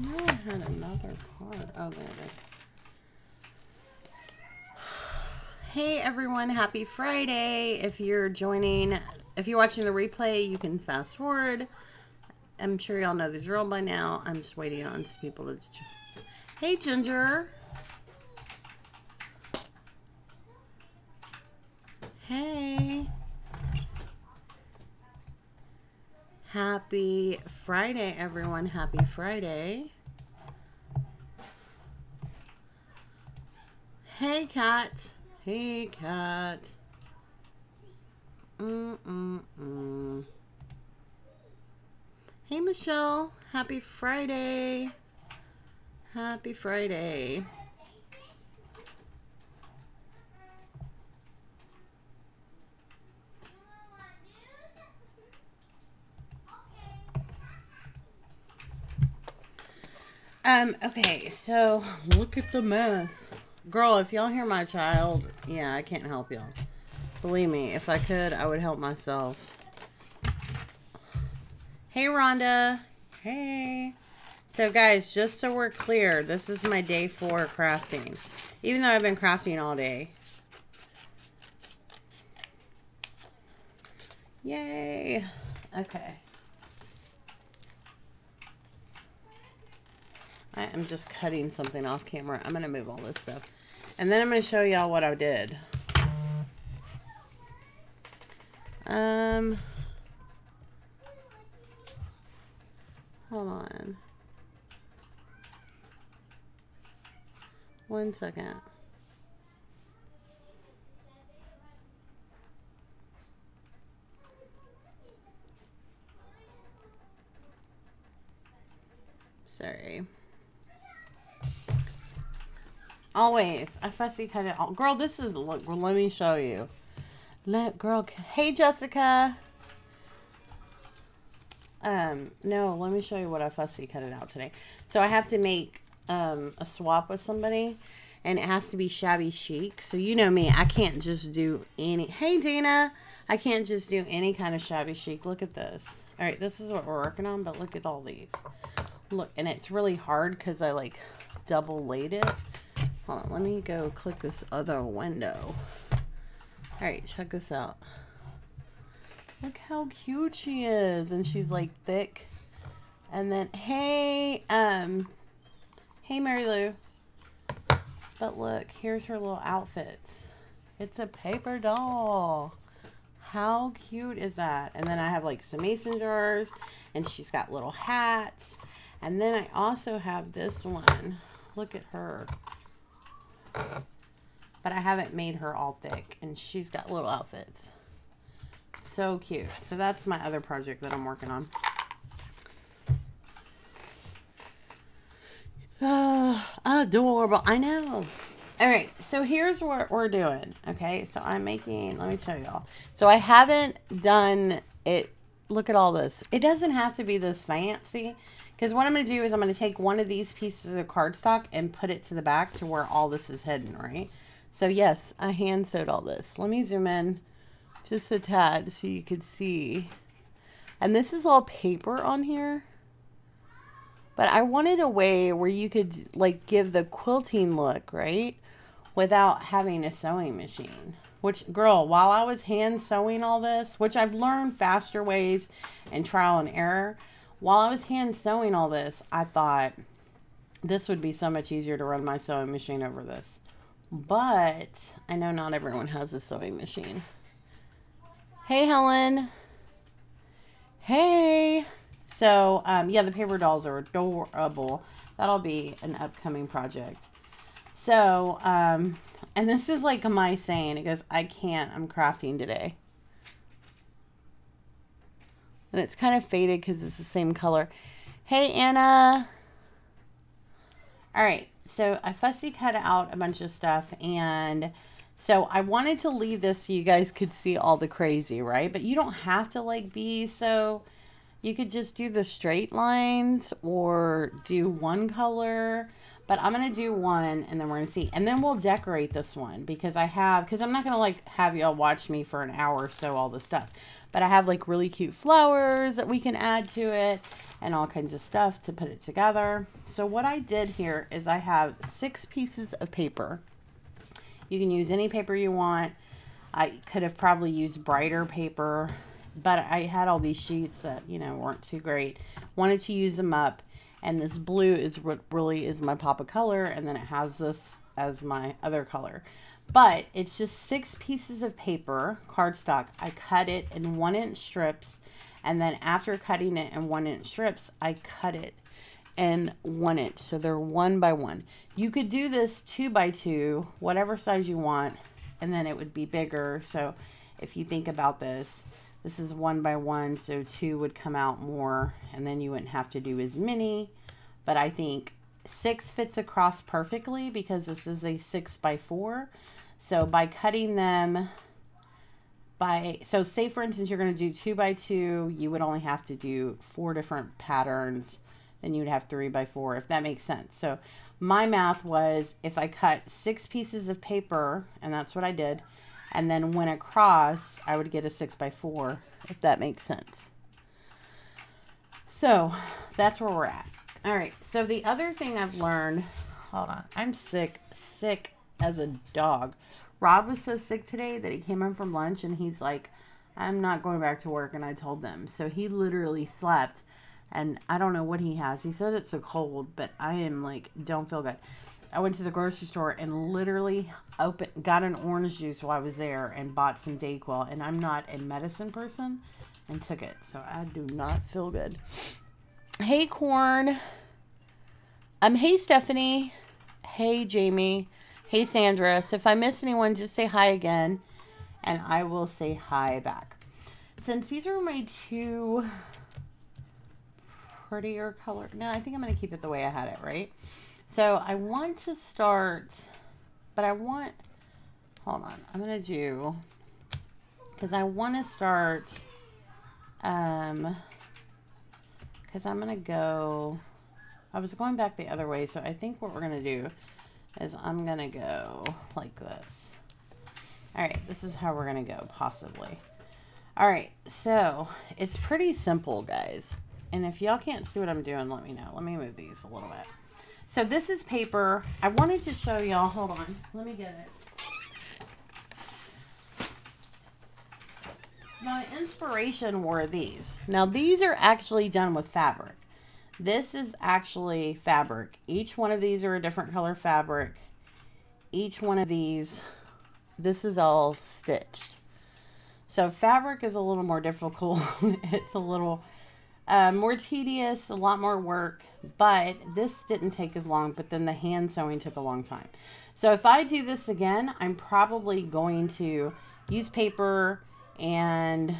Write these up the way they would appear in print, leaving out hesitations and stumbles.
know I had another card. Oh, there it is. Hey everyone, happy Friday. If you're watching the replay, you can fast forward. I'm sure y'all know the drill by now. I'm just waiting on some people to... Hey Ginger. Hey. Happy Friday, everyone. Happy Friday. Hey, Kat. Hey, Kat. Hey, Michelle. Happy Friday. Happy Friday. Okay, so look at the mess. Girl, if y'all hear my child, yeah, I can't help y'all. Believe me, if I could, I would help myself. Hey, Rhonda. Hey. So, guys, just so we're clear, this is my day 4 crafting. Even though I've been crafting all day. Yay. Okay. I am just cutting something off camera. I'm going to move all this stuff. And then I'm going to show y'all what I did. Hold on. 1 second. Sorry. Always. I fussy cut it all. Girl, this is, look, let me show you. Hey, Jessica. No, let me show you what I fussy cut it out today. So I have to make a swap with somebody, and it has to be shabby chic. So you know me, I can't just do any. Hey, Dana. I can't just do any kind of shabby chic. Look at this. All right, this is what we're working on, but look at all these. Look, and it's really hard because I like double laid it. Hold on, let me go click this other window. All right, check this out. Look how cute she is, and she's like thick. And then, hey Mary Lou. But look, here's her little outfit. It's a paper doll. How cute is that? And then I have like some mason jars, and she's got little hats. And then I also have this one. Look at her. But I haven't made her all thick, and she's got little outfits. So cute. So that's my other project that I'm working on. Adorable. I know. All right. So here's what we're doing. Okay. So I'm making, let me show y'all. So I haven't done it. Look at all this. It doesn't have to be this fancy, because what I'm going to do is I'm going to take one of these pieces of cardstock and put it to the back to where all this is hidden, right? So yes, I hand sewed all this. Let me zoom in just a tad so you could see. And this is all paper on here. But I wanted a way where you could like give the quilting look, right? Without having a sewing machine. Which, girl, while I was hand sewing all this, which I've learned faster ways and trial and error. While I was hand sewing all this, I thought this would be so much easier to run my sewing machine over this. But I know not everyone has a sewing machine. Hey, Helen. Hey. So, yeah, the paper dolls are adorable. That'll be an upcoming project. So, and this is like my saying. It goes, I can't. I'm crafting today. And it's kind of faded because it's the same color. Hey, Anna. All right. So I fussy cut out a bunch of stuff, and so I wanted to leave this so you guys could see all the crazy, right? But you don't have to like be, so you could just do the straight lines or do one color. But I'm going to do one, and then we're going to see. And then we'll decorate this one because I'm not going to like have y'all watch me for an hour or so all this stuff. But I have like really cute flowers that we can add to it. and all kinds of stuff to put it together. So what I did here is I have 6 pieces of paper. You can use any paper you want. I could have probably used brighter paper, but I had all these sheets that, you know, weren't too great. Wanted to use them up, and this blue is what really is my pop of color, and then it has this as my other color. But it's just 6 pieces of paper, cardstock. I cut it in 1-inch strips, and then after cutting it in 1-inch strips, I cut it in 1 inch. So they're 1 by 1. You could do this 2 by 2, whatever size you want, and then it would be bigger. So if you think about this, this is 1 by 1, so 2 would come out more, and then you wouldn't have to do as many. But I think 6 fits across perfectly because this is a 6 by 4. So by cutting them so say for instance you're going to do 2 by 2, you would only have to do 4 different patterns, and you'd have 3 by 4, if that makes sense. So my math was, if I cut 6 pieces of paper, and that's what I did, and then went across, I would get a 6 by 4, if that makes sense. So that's where we're at. All right, so the other thing I've learned, hold on, I'm sick as a dog. Rob was so sick today that he came home from lunch and he's like, I'm not going back to work, and I told them. So he literally slept, and I don't know what he has. He said it's a cold, but I am like, don't feel good. I went to the grocery store and literally got an orange juice while I was there and bought some Dayquil, and I'm not a medicine person, and took it. So I do not feel good. Hey, Corn. Hey, Stephanie. Hey, Jamie. Hey, Sandra. So if I miss anyone, just say hi again, and I will say hi back. Since these are my 2 prettier color, no, I think I'm going to keep it the way I had it, right? So I want to start, but hold on, I'm going to do, because I want to start, because I'm going to go, I was going back the other way, so I think what we're going to do is I'm going to go like this. All right, this is how we're going to go, possibly. All right, so it's pretty simple, guys. And if y'all can't see what I'm doing, let me know. Let me move these a little bit. So this is paper. I wanted to show y'all, hold on, let me get it. So my inspiration were these. Now these are actually done with fabric. This is actually fabric. Each one of these are a different color fabric. Each one of these, this is all stitched. So fabric is a little more difficult. It's a little more tedious, a lot more work, but this didn't take as long, but then the hand sewing took a long time. So if I do this again, I'm probably going to use paper and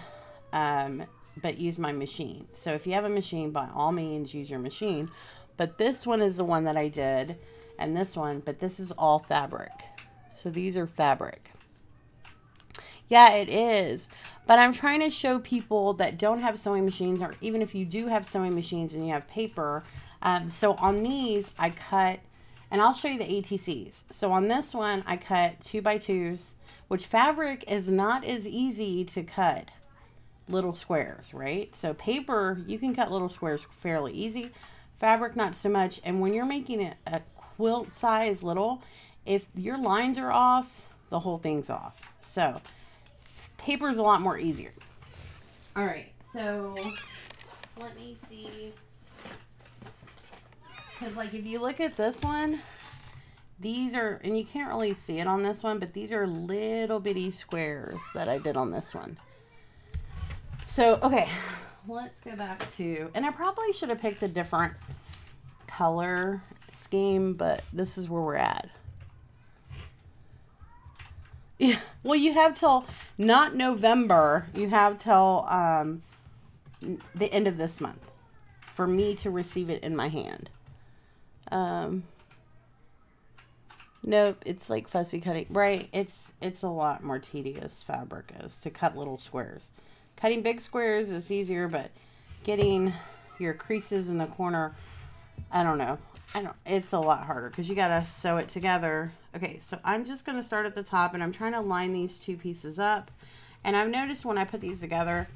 but use my machine. So if you have a machine, by all means use your machine. But this one is the one that I did, and this one, but this is all fabric. So these are fabric. Yeah, it is. But I'm trying to show people that don't have sewing machines, or even if you do have sewing machines and you have paper. So on these, I cut, and I'll show you the ATCs. So on this one, I cut 2 by 2s, which fabric is not as easy to cut little squares, right? So paper, you can cut little squares fairly easy. Fabric, not so much. And when you're making it a quilt size little, if your lines are off, the whole thing's off. So paper is a lot more easier. All right, so let me see. Because like if you look at this one, these are, and you can't really see it on this one, but these are little bitty squares that I did on this one. So, okay, let's go back to, and I probably should have picked a different color scheme, but this is where we're at. Yeah, well, you have till, not November, you have till the end of this month for me to receive it in my hand. Nope, it's like fussy cutting, right? It's a lot more tedious, fabric is, to cut little squares. Cutting big squares is easier, but getting your creases in the corner, I don't know. It's a lot harder because you got to sew it together. Okay, so I'm just going to start at the top, and I'm trying to line these 2 pieces up. And I've noticed when I put these together,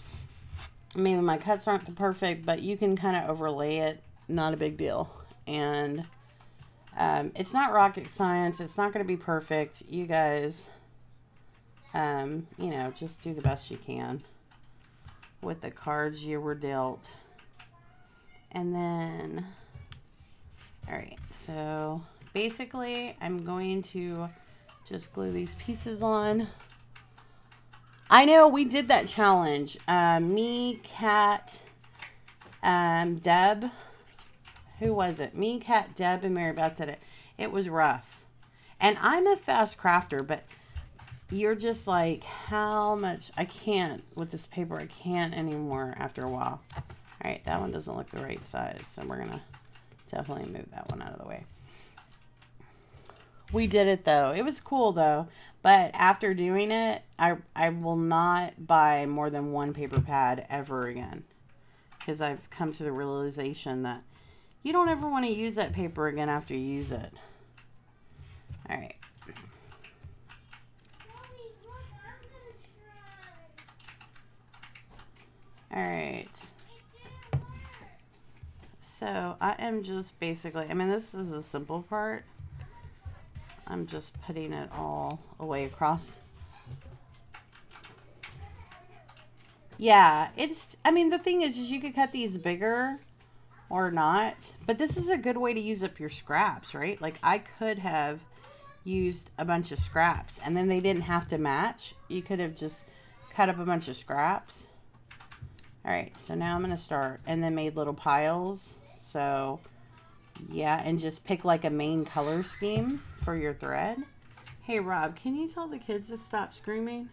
maybe my cuts aren't the perfect, but you can kind of overlay it. Not a big deal. And it's not rocket science. It's not going to be perfect. You guys, you know, just do the best you can with the cards you were dealt. And then, all right, so basically I'm going to just glue these pieces on. I know we did that challenge. Me, Kat, Deb. Who was it? Me, Kat, Deb, and Mary Beth did it. It was rough. And I'm a fast crafter, but you're just like, how much? I can't with this paper. I can't anymore after a while. All right, that one doesn't look the right size, so we're going to definitely move that one out of the way. We did it, though. It was cool, though. But after doing it, I will not buy more than one paper pad ever again. Because I've come to the realization that you don't ever want to use that paper again after you use it. All right. All right. So I am just basically, I mean, this is a simple part. I'm just putting it all away across. Yeah, it's, I mean, the thing is you could cut these bigger or not, but this is a good way to use up your scraps, right? Like I could have used a bunch of scraps and then they didn't have to match. You could have just cut up a bunch of scraps. All right, so now I'm going to start and then made little piles. So yeah, and just pick like a main color scheme for your thread. Hey Rob, can you tell the kids to stop screaming?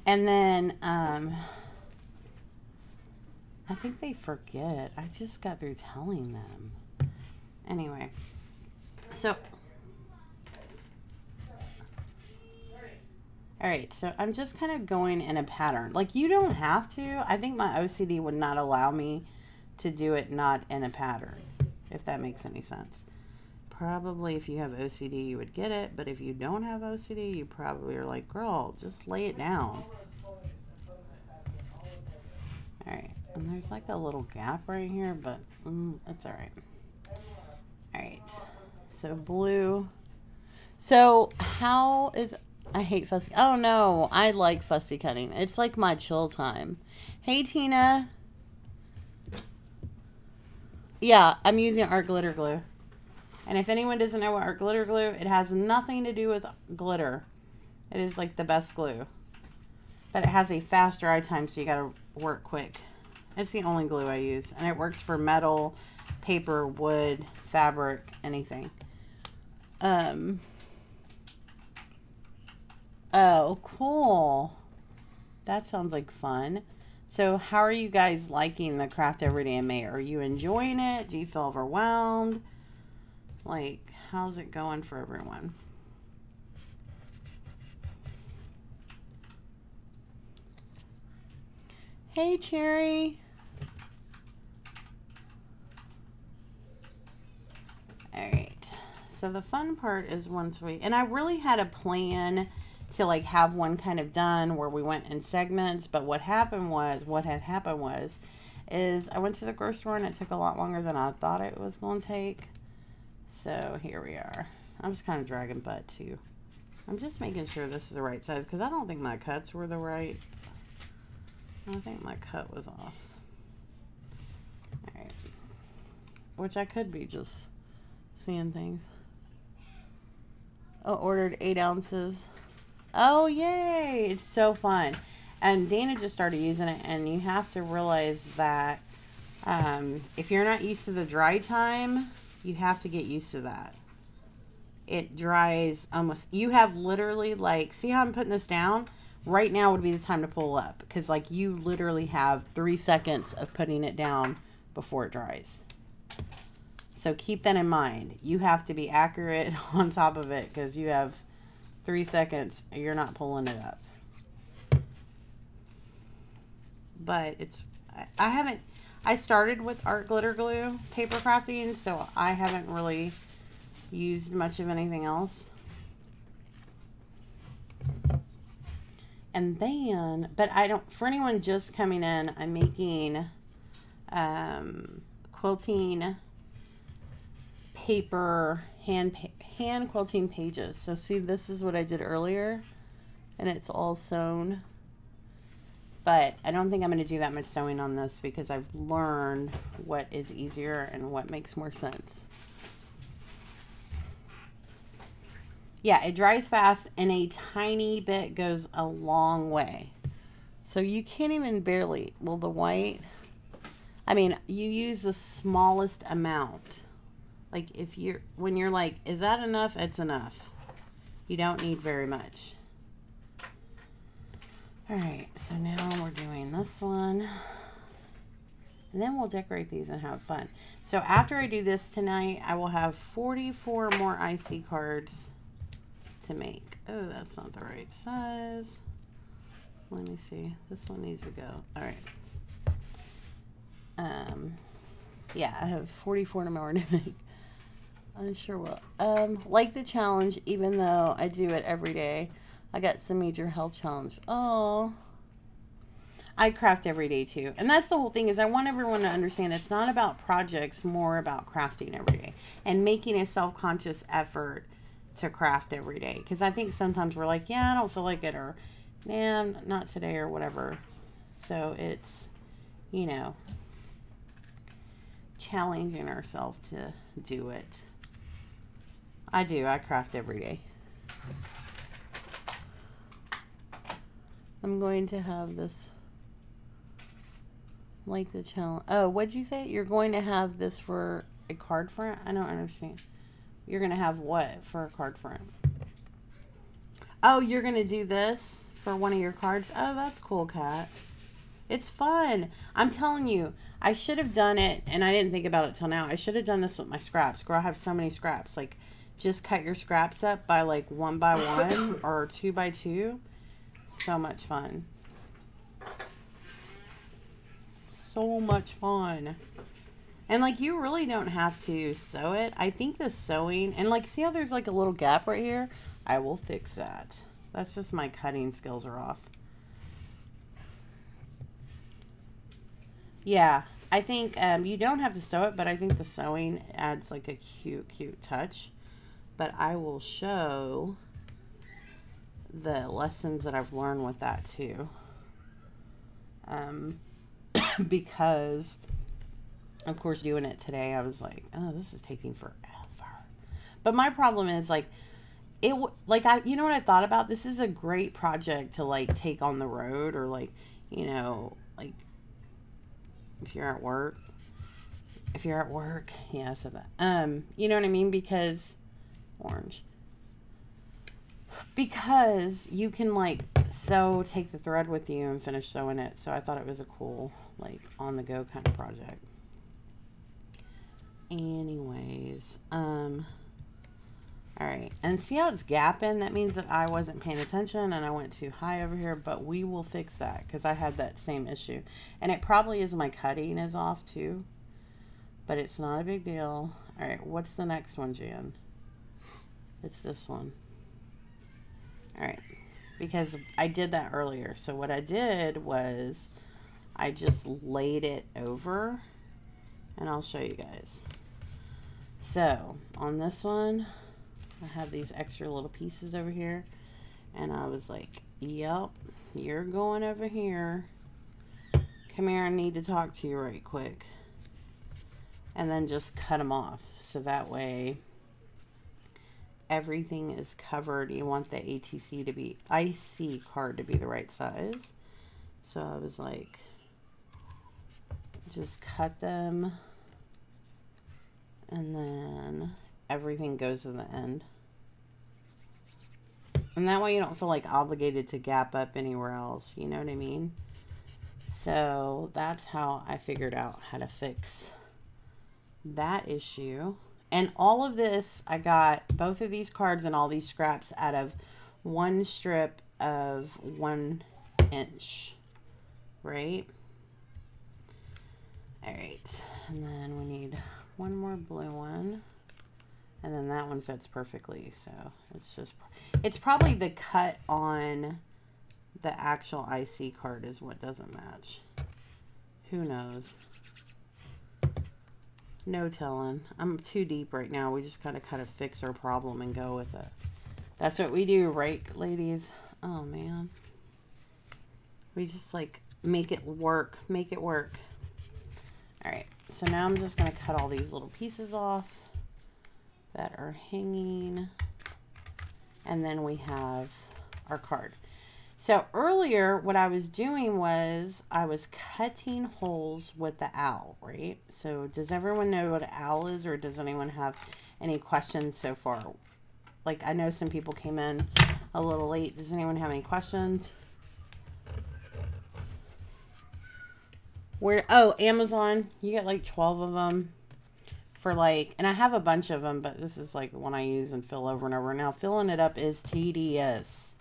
And then I think they forget. I just got through telling them. Anyway, so all right, so I'm just kind of going in a pattern. Like you don't have to. I think my OCD would not allow me to do it not in a pattern, if that makes any sense. Probably if you have OCD, you would get it, but if you don't have OCD, you probably are like, girl, just lay it down. All right, and there's like a little gap right here, but it's all right. All right, so blue. So how is, I hate fussy, oh no, I like fussy cutting. It's like my chill time. Hey Tina. Yeah, I'm using art glitter glue. And if anyone doesn't know what art glitter glue, it has nothing to do with glitter. It is like the best glue. But it has a fast dry time, so you gotta work quick. It's the only glue I use. And it works for metal, paper, wood, fabric, anything. Oh, cool. That sounds like fun. So how are you guys liking the Craft Everyday in May? Are you enjoying it? Do you feel overwhelmed? Like, how's it going for everyone? Hey, Cherry. All right. So the fun part is once we, and I really had a plan to like have one kind of done where we went in segments, but what had happened was I went to the grocery store and it took a lot longer than I thought it was going to take. So here we are. I'm just kind of dragging butt too. I'm just making sure this is the right size because I don't think my cuts were the right. I think my cut was off. All right. Which I could be just seeing things. Oh, ordered 8 ounces. Oh, yay. It's so fun. And Dana just started using it, and you have to realize that if you're not used to the dry time, you have to get used to that. It dries almost, you have literally like, see how I'm putting this down? Right now would be the time to pull up because like you literally have 3 seconds of putting it down before it dries. So keep that in mind. You have to be accurate on top of it because you have 3 seconds. You're not pulling it up. But it's, I started with art glitter glue paper crafting, so I haven't really used much of anything else. And then, but I don't, for anyone just coming in, I'm making quilting paper, hand quilting pages. So see, this is what I did earlier, and it's all sewn. But I don't think I'm going to do that much sewing on this because I've learned what is easier and what makes more sense. Yeah, it dries fast, and a tiny bit goes a long way. So you can't even barely, well, the white, I mean, you use the smallest amount. Like if you're, when you're like, is that enough? It's enough. You don't need very much. All right, so now we're doing this one. And then we'll decorate these and have fun. So after I do this tonight, I will have 44 more IC cards to make. Oh, that's not the right size. Let me see. This one needs to go. All right. Yeah, I have 44 more to make. I sure will. Like the challenge, even though I do it every day, I got some major health challenge. Oh, I craft every day too. And that's the whole thing, is I want everyone to understand it's not about projects, more about crafting every day and making a self-conscious effort to craft every day. Because I think sometimes we're like, yeah, I don't feel like it, or nah, not today, or whatever. So it's, you know, challenging ourselves to do it. I do. I craft every day. I'm going to have this, like the challenge. Oh, what'd you say? You're going to have this for a card front? I don't understand. You're going to have what for a card front? Oh, you're going to do this for one of your cards? Oh, that's cool, Kat. It's fun. I'm telling you, I should have done it, and I didn't think about it till now. I should have done this with my scraps. Girl, I have so many scraps. Like, just cut your scraps up by like 1 by 1 or 2 by 2. So much fun. So much fun. And like, you really don't have to sew it. I think the sewing, and like, see how there's like a little gap right here? I will fix that. That's just my cutting skills are off. Yeah, I think you don't have to sew it, but I think the sewing adds like a cute touch. But I will show the lessons that I've learned with that too. Because of course doing it today, I was like, oh, this is taking forever. But my problem is like, you know what I thought about? This is a great project to like take on the road, or like, you know, like if you're at work, yeah, I said that. You know what I mean? Because orange. Because you can like take the thread with you and finish sewing it. So I thought it was a cool, like, on the go kind of project. Anyways, all right, and see how it's gapping? That means that I wasn't paying attention and I went too high over here, but we will fix that because I had that same issue. And it probably is my cutting is off too, but it's not a big deal. All right, what's the next one, Jan? It's this one. All right, because I did that earlier. So what I did was I just laid it over, and I'll show you guys. So on this one, I have these extra little pieces over here, and I was like, yep, you're going over here. Come here, I need to talk to you right quick. And then just cut them off. So that way everything is covered. You want the ATC to be, IC card to be the right size. So I was like, just cut them, and then everything goes in the end. And that way you don't feel like obligated to gap up anywhere else. You know what I mean? So that's how I figured out how to fix that issue. And all of this, I got both of these cards and all these scraps out of one strip of 1 inch, right? All right, and then we need one more blue one, and then that one fits perfectly. So it's just, it's probably the cut on the actual IC card is what doesn't match. Who knows? No telling. I'm too deep right now. We just kind of fix our problem and go with it. That's what we do, right, ladies? Oh, man. We just, like, make it work. Make it work. All right. So now I'm just going to cut all these little pieces off that are hanging. And then we have our card. So earlier, what I was doing was I was cutting holes with the owl, right? So does everyone know what an owl is, or does anyone have any questions so far? Like, I know some people came in a little late. Does anyone have any questions? Oh, Amazon, you get like 12 of them for like, and I have a bunch of them, but this is like the one I use and fill over and over. Now, filling it up is tedious,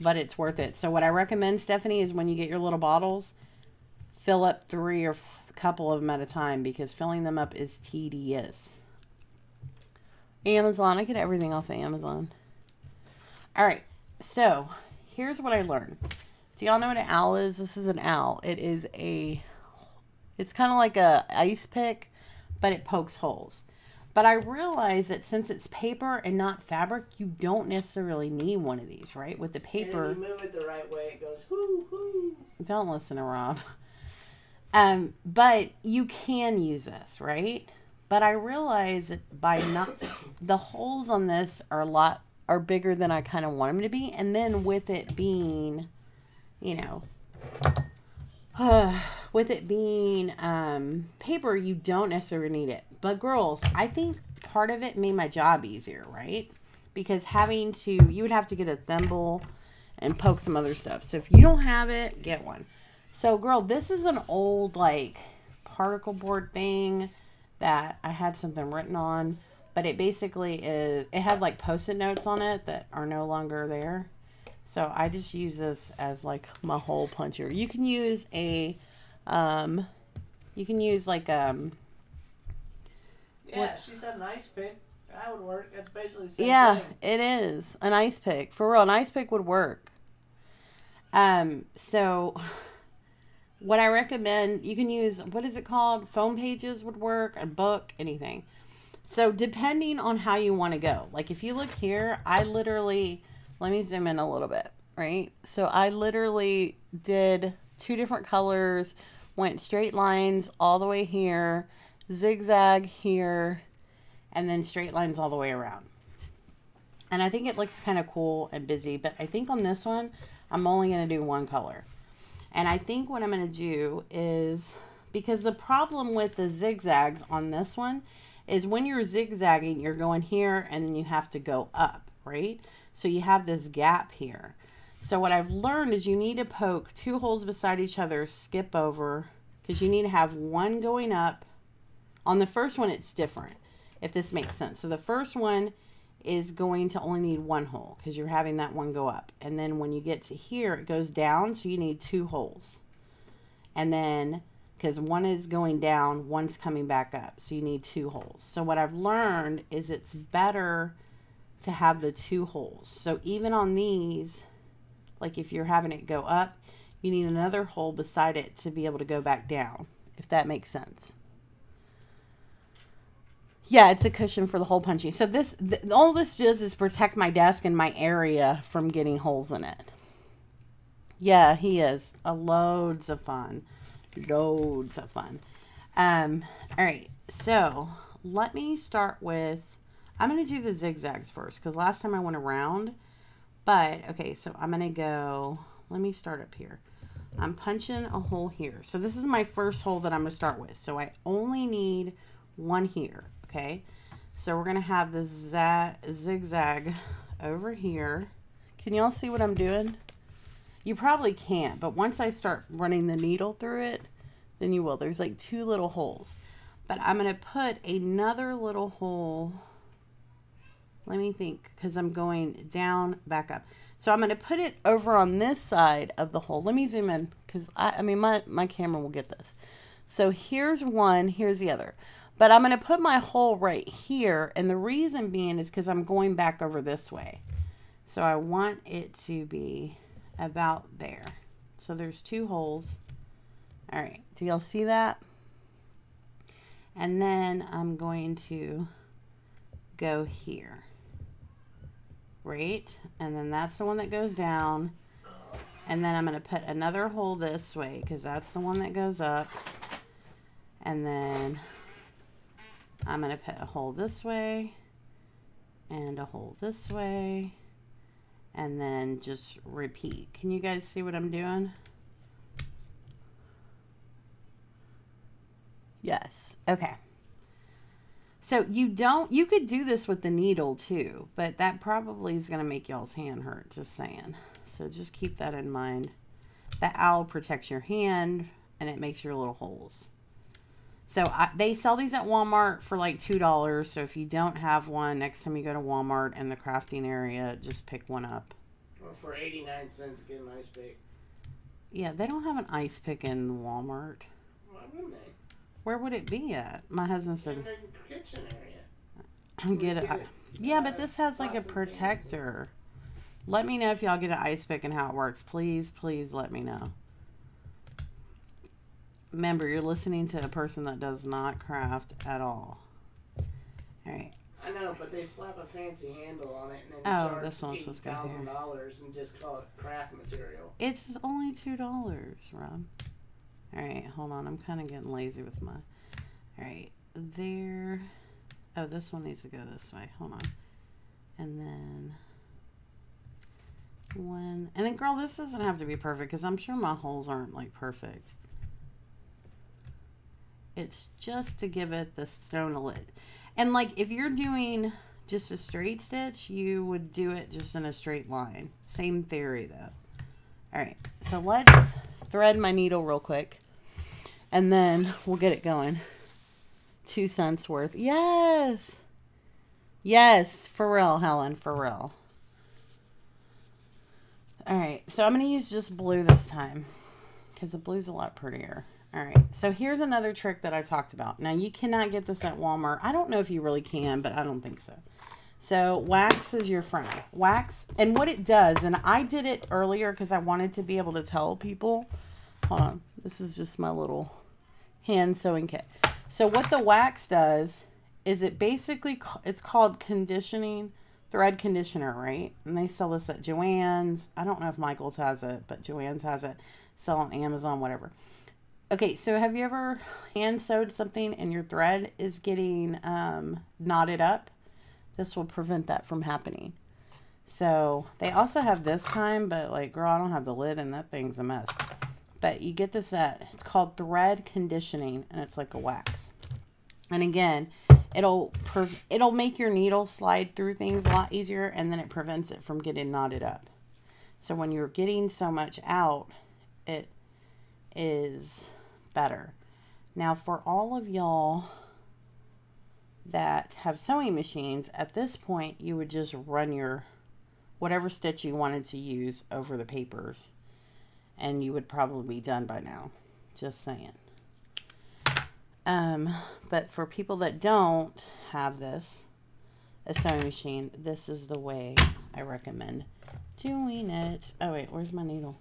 but it's worth it. So what I recommend, Stephanie, is when you get your little bottles, fill up 3 or a couple of them at a time, because filling them up is tedious. Amazon, I get everything off of Amazon. All right, so here's what I learned. Do y'all know what an owl is? This is an owl. It's kind of like a ice pick, but it pokes holes. But I realized that since it's paper and not fabric, you don't necessarily need one of these, right? With the paper, and if you move it the right way, it goes hoo hoo. Don't listen to Rob. But you can use this, right? But I realized that the holes on this are bigger than I kind of want them to be, and then with it being, you know, with it being paper, you don't necessarily need it. But girls, I think part of it made my job easier, right? Because you would have to get a thimble and poke some other stuff. So if you don't have it, get one. So girl, this is an old like particle board thing that I had something written on, but it basically it had like post-it notes on it that are no longer there. So I just use this as like my hole puncher. You can use yeah, she said an ice pick. That would work. That's basically the same thing. It is an ice pick. For real, an ice pick would work. So what I recommend, you can use, what is it called? Foam pages would work, a book, anything. So depending on how you want to go. Like if you look here, I literally, let me zoom in a little bit, right? So I literally did 2 different colors, went straight lines all the way here, zigzag here, and then straight lines all the way around. And I think it looks kind of cool and busy, but I think on this one, I'm only going to do 1 color. And I think what I'm going to do is, because the problem with the zigzags on this one is when you're zigzagging, you're going here and then you have to go up, right? So you have this gap here. So what I've learned is you need to poke 2 holes beside each other, skip over, because you need to have one going up. On the first one, it's different, if this makes sense. So the first one is going to only need 1 hole because you're having that one go up. And then when you get to here, it goes down, so you need 2 holes. And then, because one is going down, one's coming back up, so you need 2 holes. So what I've learned is it's better to have the 2 holes. So even on these, like if you're having it go up, you need another hole beside it to be able to go back down, if that makes sense. Yeah, it's a cushion for the hole punching. So all this does is protect my desk and my area from getting holes in it. Yeah, he is. Loads of fun. Loads of fun. All right, so let me start with, I'm going to do the zigzags first because last time I went around. But, okay, so I'm going to go, let me start up here. I'm punching a hole here. So this is my first hole that I'm going to start with. So I only need 1 here. Okay, so we're going to have the zigzag over here. Can y'all see what I'm doing? You probably can't, but once I start running the needle through it, then you will. There's like 2 little holes. But I'm going to put another little hole. Let me think, because I'm going down, back up. So I'm going to put it over on this side of the hole. Let me zoom in, because I mean, my camera will get this. So here's one, here's the other. But I'm going to put my hole right here, and the reason being is because I'm going back over this way. So I want it to be about there. So there's 2 holes. All right, do y'all see that? And then I'm going to go here, right? And then that's the one that goes down. And then I'm going to put another hole this way because that's the one that goes up. And then I'm going to put a hole this way and a hole this way. And then just repeat. Can you guys see what I'm doing? Yes. Okay. So you could do this with the needle too, but that probably is going to make y'all's hand hurt, just saying. So just keep that in mind. That owl protects your hand and it makes your little holes. So they sell these at Walmart for like $2. So if you don't have one, next time you go to Walmart in the crafting area, just pick one up. Or for 89 cents, get an ice pick. Yeah, they don't have an ice pick in Walmart. Why wouldn't they? Where would it be at? My husband said. In the kitchen area. Get it. Yeah, but this has like a protector. Let me know if y'all get an ice pick and how it works. Please, please let me know. Remember, you're listening to a person that does not craft at all. All right. I know, but they slap a fancy handle on it and then charge this one's supposed to go here. $8,000 and just call it craft material. It's only $2, Rob. All right, hold on. I'm kind of getting lazy with my... All right, there. Oh, this one needs to go this way. Hold on. And then... one. And then, girl, this doesn't have to be perfect because I'm sure my holes aren't, like, perfect. It's just to give it the stone a lid. And, like, if you're doing just a straight stitch, you would do it just in a straight line. Same theory, though. All right, so let's thread my needle real quick. And then we'll get it going. 2 cents worth. Yes. Yes, for real, Helen, for real. All right, so I'm going to use just blue this time because the blue's a lot prettier. All right, so here's another trick that I talked about. Now, you cannot get this at Walmart. I don't know if you really can, but I don't think so. So wax is your friend. Wax, and what it does, and I did it earlier because I wanted to be able to tell people. Hold on, this is just my little hand sewing kit. So what the wax does is it basically, it's called conditioning, thread conditioner, right? And they sell this at Joann's. I don't know if Michael's has it, but Joann's has it. Sell on Amazon, whatever. Okay, so have you ever hand sewed something and your thread is getting knotted up? This will prevent that from happening. So they also have this kind, but like, girl, I don't have the lid and that thing's a mess. But you get this at, it's called thread conditioning, and it's like a wax. And again, it'll make your needle slide through things a lot easier, and then it prevents it from getting knotted up. So when you're getting so much out, it is better. Now for all of y'all that have sewing machines, at this point you would just run your whatever stitch you wanted to use over the papers, and you would probably be done by now. Just saying. But for people that don't have this, a sewing machine, this is the way I recommend doing it. Oh wait, where's my needle?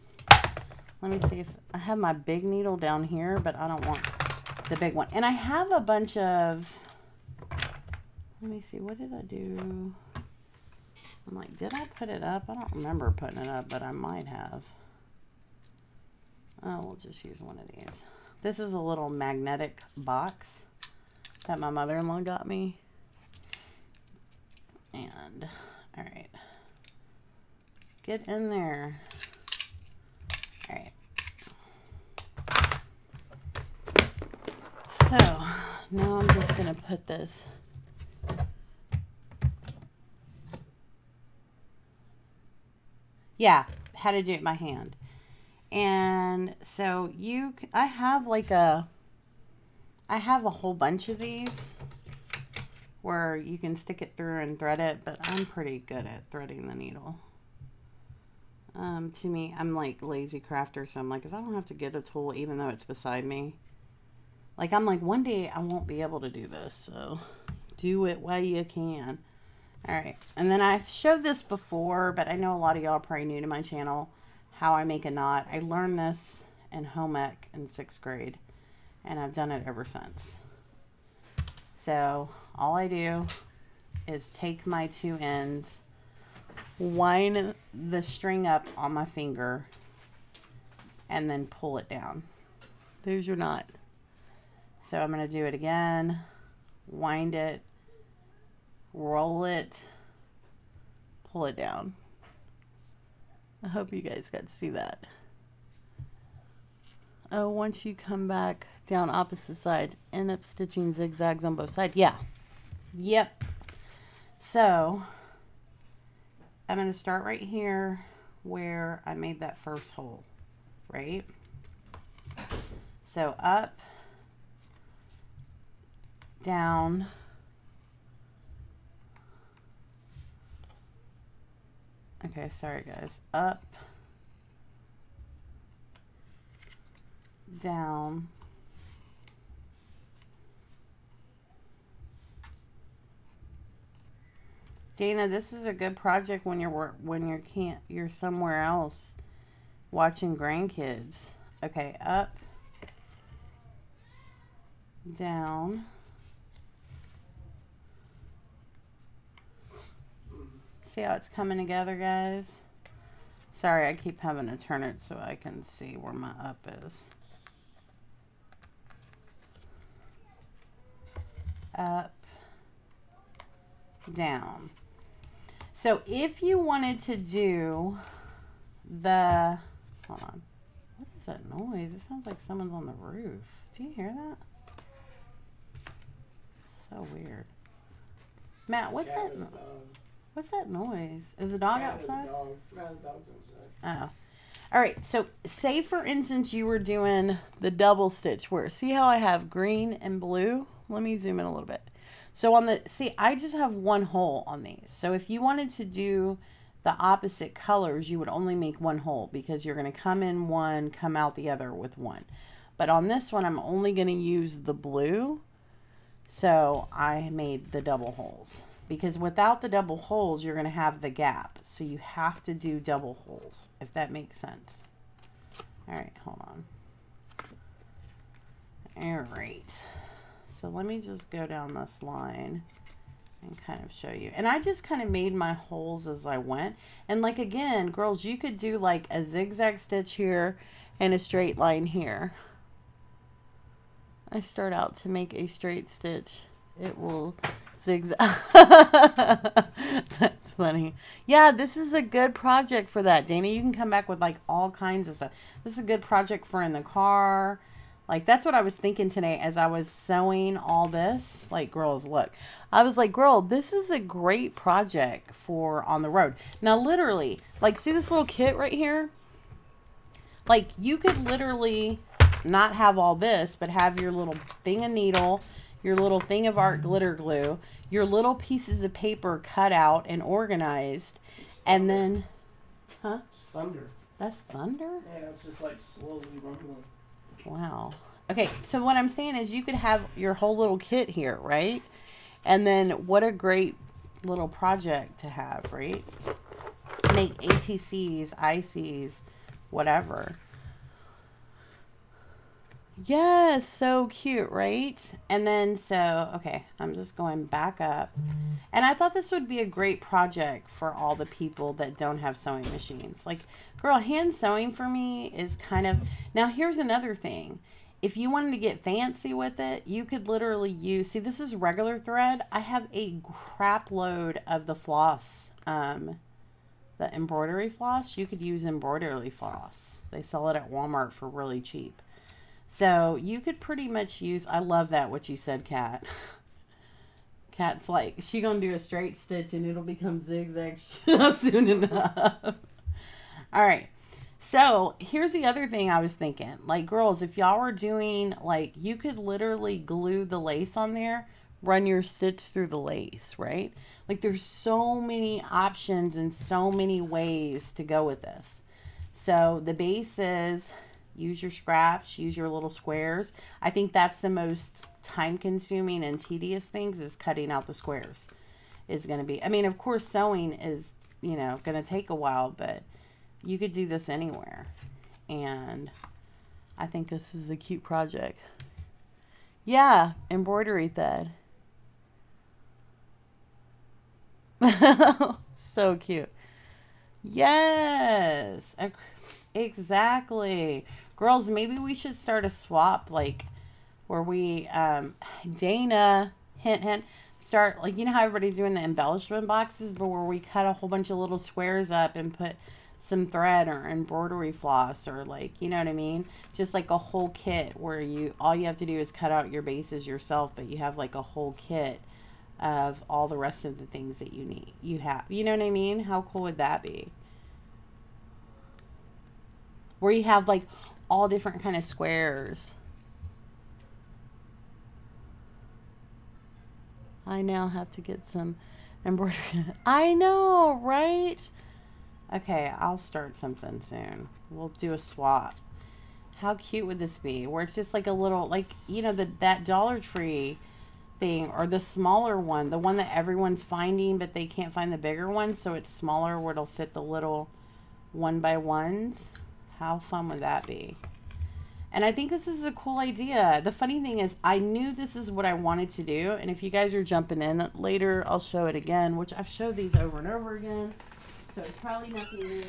Let me see if I have my big needle down here, but I don't want the big one. And I have a bunch of, let me see, what did I do? I'm like, did I put it up? I don't remember putting it up, but I might have. Oh, we'll just use one of these. This is a little magnetic box that my mother-in-law got me. And, all right. Get in there. All right. So, now I'm just going to put this. Yeah, how to do it by hand. And so I have a whole bunch of these where you can stick it through and thread it, but I'm pretty good at threading the needle. To me, I'm like lazy crafter, so I'm like, if I don't have to get a tool, even though it's beside me, like I'm like, one day I won't be able to do this, so do it while you can. All right, and then I've showed this before, but I know a lot of y'all are probably new to my channel. how I make a knot. I learned this in home ec in 6th grade, and I've done it ever since. So all I do is take my 2 ends, wind the string up on my finger, and then pull it down. There's your knot. So I'm going to do it again, wind it, roll it, pull it down. I hope you guys got to see that. Oh, once you come back down opposite side, end up stitching zigzags on both sides. Yeah. Yep. So I'm going to start right here where I made that first hole, right? So up, down, okay, sorry guys, up, down, Dana, this is a good project when you're somewhere else watching grandkids. Okay, up, down, see how it's coming together, guys? Sorry, I keep having to turn it so I can see where my up is. Up, down. So if you wanted to do the, hold on, what is that noise? It sounds like someone's on the roof. Do you hear that? It's so weird. Matt, what's that? What's that noise? Is the dog outside? No, the dog's outside. Oh. All right. So say for instance you were doing the double stitch where, see how I have green and blue? Let me zoom in a little bit. So on the, see, I just have 1 hole on these. So if you wanted to do the opposite colors, you would only make 1 hole because you're going to come in 1, come out the other with 1. But on this one, I'm only going to use the blue. So I made the double holes. Because without the double holes, you're going to have the gap. So you have to do double holes, if that makes sense. All right, hold on. All right. So let me just go down this line and kind of show you. And I just kind of made my holes as I went. And like, again, girls, you could do like a zigzag stitch here and a straight line here. I start out to make a straight stitch. It will zigzag. That's funny. Yeah, this is a good project for that, Dana. You can come back with like all kinds of stuff. This is a good project for in the car. Like, that's what I was thinking today as I was sewing all this. Like, girls, look. I was like, girl, this is a great project for on the road. Now, literally, like, see this little kit right here? Like, you could literally not have all this, but have your little thing of needle, your little thing of art glitter glue, your little pieces of paper cut out and organized, and then, huh? It's thunder. That's thunder? Yeah, it's just like slowly rumbling. Wow. Okay, so what I'm saying is you could have your whole little kit here, right? And then what a great little project to have, right? Make ATCs, ICs, whatever. Yes, so cute, right? And then, so, okay, I'm just going back up. And I thought this would be a great project for all the people that don't have sewing machines. Like, girl, hand sewing for me is kind of... Now, here's another thing. If you wanted to get fancy with it, you could literally use... See, this is regular thread. I have a crap load of the floss, the embroidery floss. You could use embroidery floss. They sell it at Walmart for really cheap. So you could pretty much use, I love that what you said, Kat. Kat's like, she gonna do a straight stitch and it'll become zigzag soon enough. All right. So here's the other thing I was thinking. Like, girls, if y'all were doing, like, you could literally glue the lace on there, run your stitch through the lace, right? Like, there's so many options and so many ways to go with this. So the base is... Use your scraps, use your little squares. I think that's the most time consuming and tedious things is cutting out the squares is going to be, I mean, of course, sewing is, you know, going to take a while, but you could do this anywhere. And I think this is a cute project. Yeah, embroidery thread. So cute. Yes, exactly. Girls, maybe we should start a swap, like where we, Dana, hint, hint, start, like, you know how everybody's doing the embellishment boxes, but where we cut a whole bunch of little squares up and put some thread or embroidery floss, or, like, you know what I mean? Just like a whole kit where all you have to do is cut out your bases yourself, but you have like a whole kit of all the rest of the things that you have. You know what I mean? How cool would that be? Where you have like all different kind of squares. I now have to get some embroidery. I know, right? Okay, I'll start something soon. We'll do a swap. How cute would this be? Where it's just like a little, like, you know, that Dollar Tree thing, or the smaller one, the one that everyone's finding, but they can't find the bigger one, so it's smaller where it'll fit the little 1x1s. How fun would that be? And I think this is a cool idea. The funny thing is, I knew this is what I wanted to do, and if you guys are jumping in later, I'll show it again, which I've showed these over and over again, so it's probably nothing new.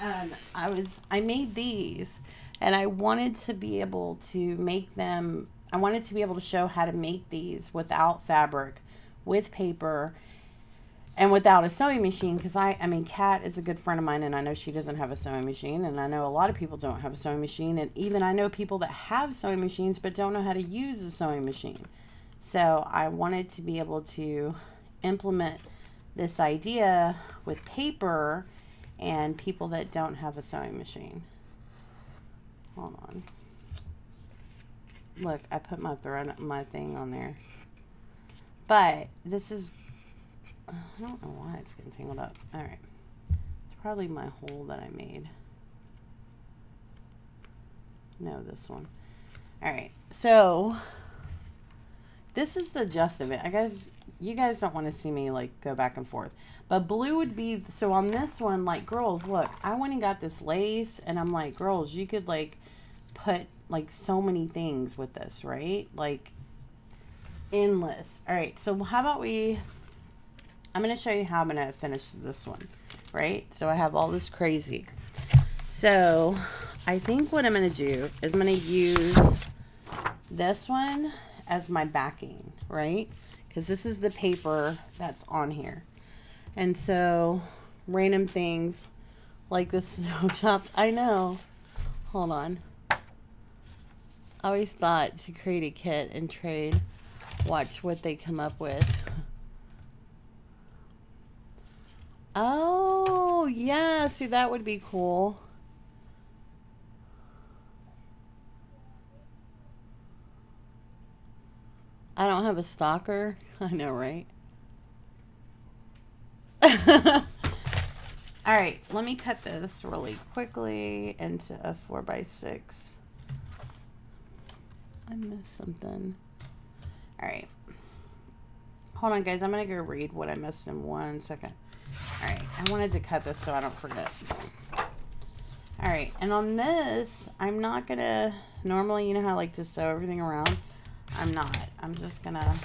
I made these, and I wanted to be able to make them. I wanted to be able to show how to make these without fabric, with paper, and without a sewing machine, because I mean, Kat is a good friend of mine, and I know she doesn't have a sewing machine, and I know a lot of people don't have a sewing machine, and even I know people that have sewing machines but don't know how to use a sewing machine. So I wanted to be able to implement this idea with paper and people that don't have a sewing machine. Hold on. Look, I put my thing on there. But this is, I don't know why it's getting tangled up. All right. It's probably my hole that I made. No, this one. All right. So this is the gist of it. You guys don't want to see me like go back and forth. But blue would be, so on this one, like, girls, look, I went and got this lace, and I'm like, girls, you could like put like so many things with this, right? Like endless. All right, so how about I'm going to show you how I'm going to finish this one, right? So I have all this crazy. So I think what I'm going to do is I'm going to use this one as my backing, right? Because this is the paper that's on here. And so random things like this snow chopped. I know. Hold on. I always thought to create a kit and trade, watch what they come up with. Oh, yeah. See, that would be cool. I don't have a stalker. I know, right? All right, let me cut this really quickly into a 4x6. I missed something. All right. Hold on, guys. I'm going to go read what I missed in 1 second. All right. I wanted to cut this so I don't forget. All right. And on this, I'm not going to, normally, you know how I like to sew everything around? I'm not. I'm just going to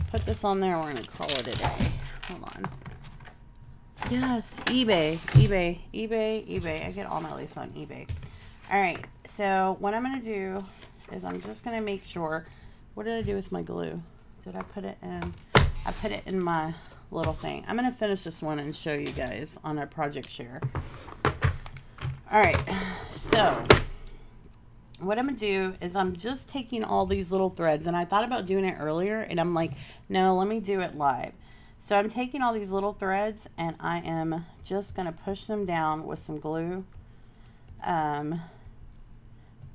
put this on there. We're going to call it a day. Hold on. Yes, eBay. I get all my lace on eBay. All right. So what I'm going to do is I'm just going to make sure, what did I do with my glue? Did I put it in? I put it in my little thing. I'm going to finish this one and show you guys on our project share. All right. So what I'm going to do is I'm just taking all these little threads, and I thought about doing it earlier, and I'm like, no, let me do it live. So I'm taking all these little threads, and I am just going to push them down with some glue,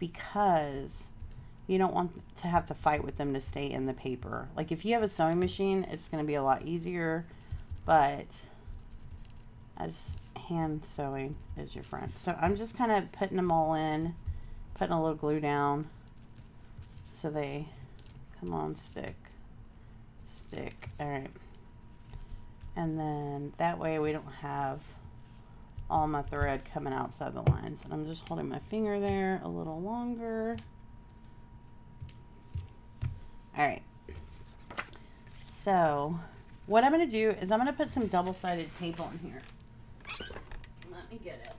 because you don't want to have to fight with them to stay in the paper. Like if you have a sewing machine, it's going to be a lot easier, but as hand sewing is your friend. So I'm just kind of putting them all in, putting a little glue down so they come on, stick. All right. And then that way we don't have all my thread coming outside the lines. And I'm just holding my finger there a little longer. All right. So what I'm going to do is I'm going to put some double-sided tape on here. Let me get it.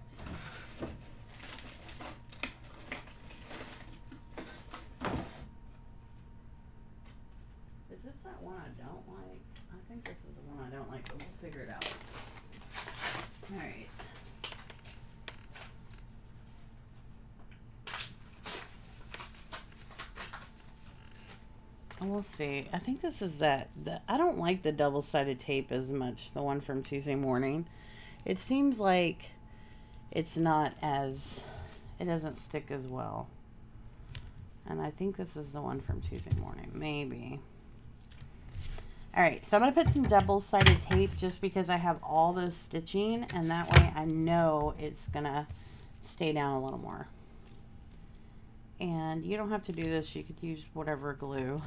Is this that one I don't like? I think this is the one I don't like, but we'll figure it out. All right. We'll see. I think this is that. I don't like the double-sided tape as much, the one from Tuesday morning. It seems like it's not as, it doesn't stick as well. And I think this is the one from Tuesday morning, maybe. All right, so I'm going to put some double-sided tape just because I have all those stitching, and that way I know it's going to stay down a little more. And you don't have to do this. You could use whatever glue.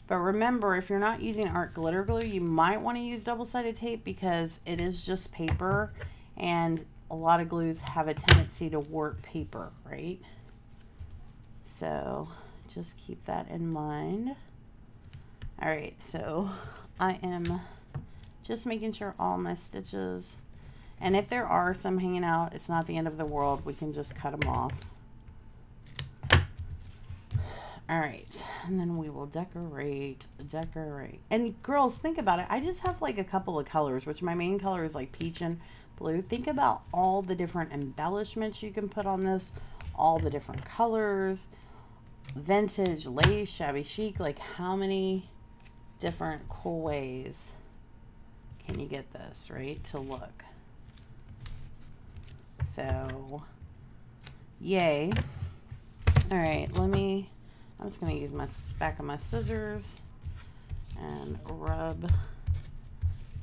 But remember, if you're not using art glitter glue, you might want to use double-sided tape because it is just paper, and a lot of glues have a tendency to warp paper, right? So just keep that in mind. All right, so I am just making sure all my stitches, and if there are some hanging out, it's not the end of the world. We can just cut them off. All right, and then we will decorate. And girls, think about it. I just have like a couple of colors, which my main color is like peach and blue. Think about all the different embellishments you can put on this, all the different colors, vintage, lace, shabby chic. Like, how many different cool ways can you get this, right, to look? So, yay. All right, I'm just going to use my back of my scissors and rub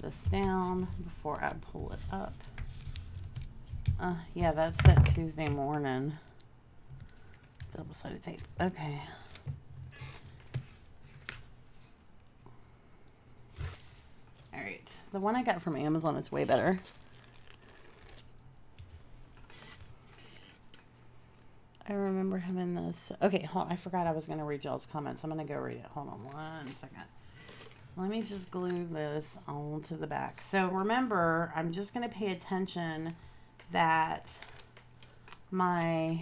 this down before I pull it up. Yeah, that's that Tuesday morning double-sided tape. Okay. All right. The one I got from Amazon is way better. I remember having this. Okay, hold on. I forgot I was going to read y'all's comments. I'm going to go read it. Hold on one second. Let me just glue this onto the back. So remember, I'm just going to pay attention that well,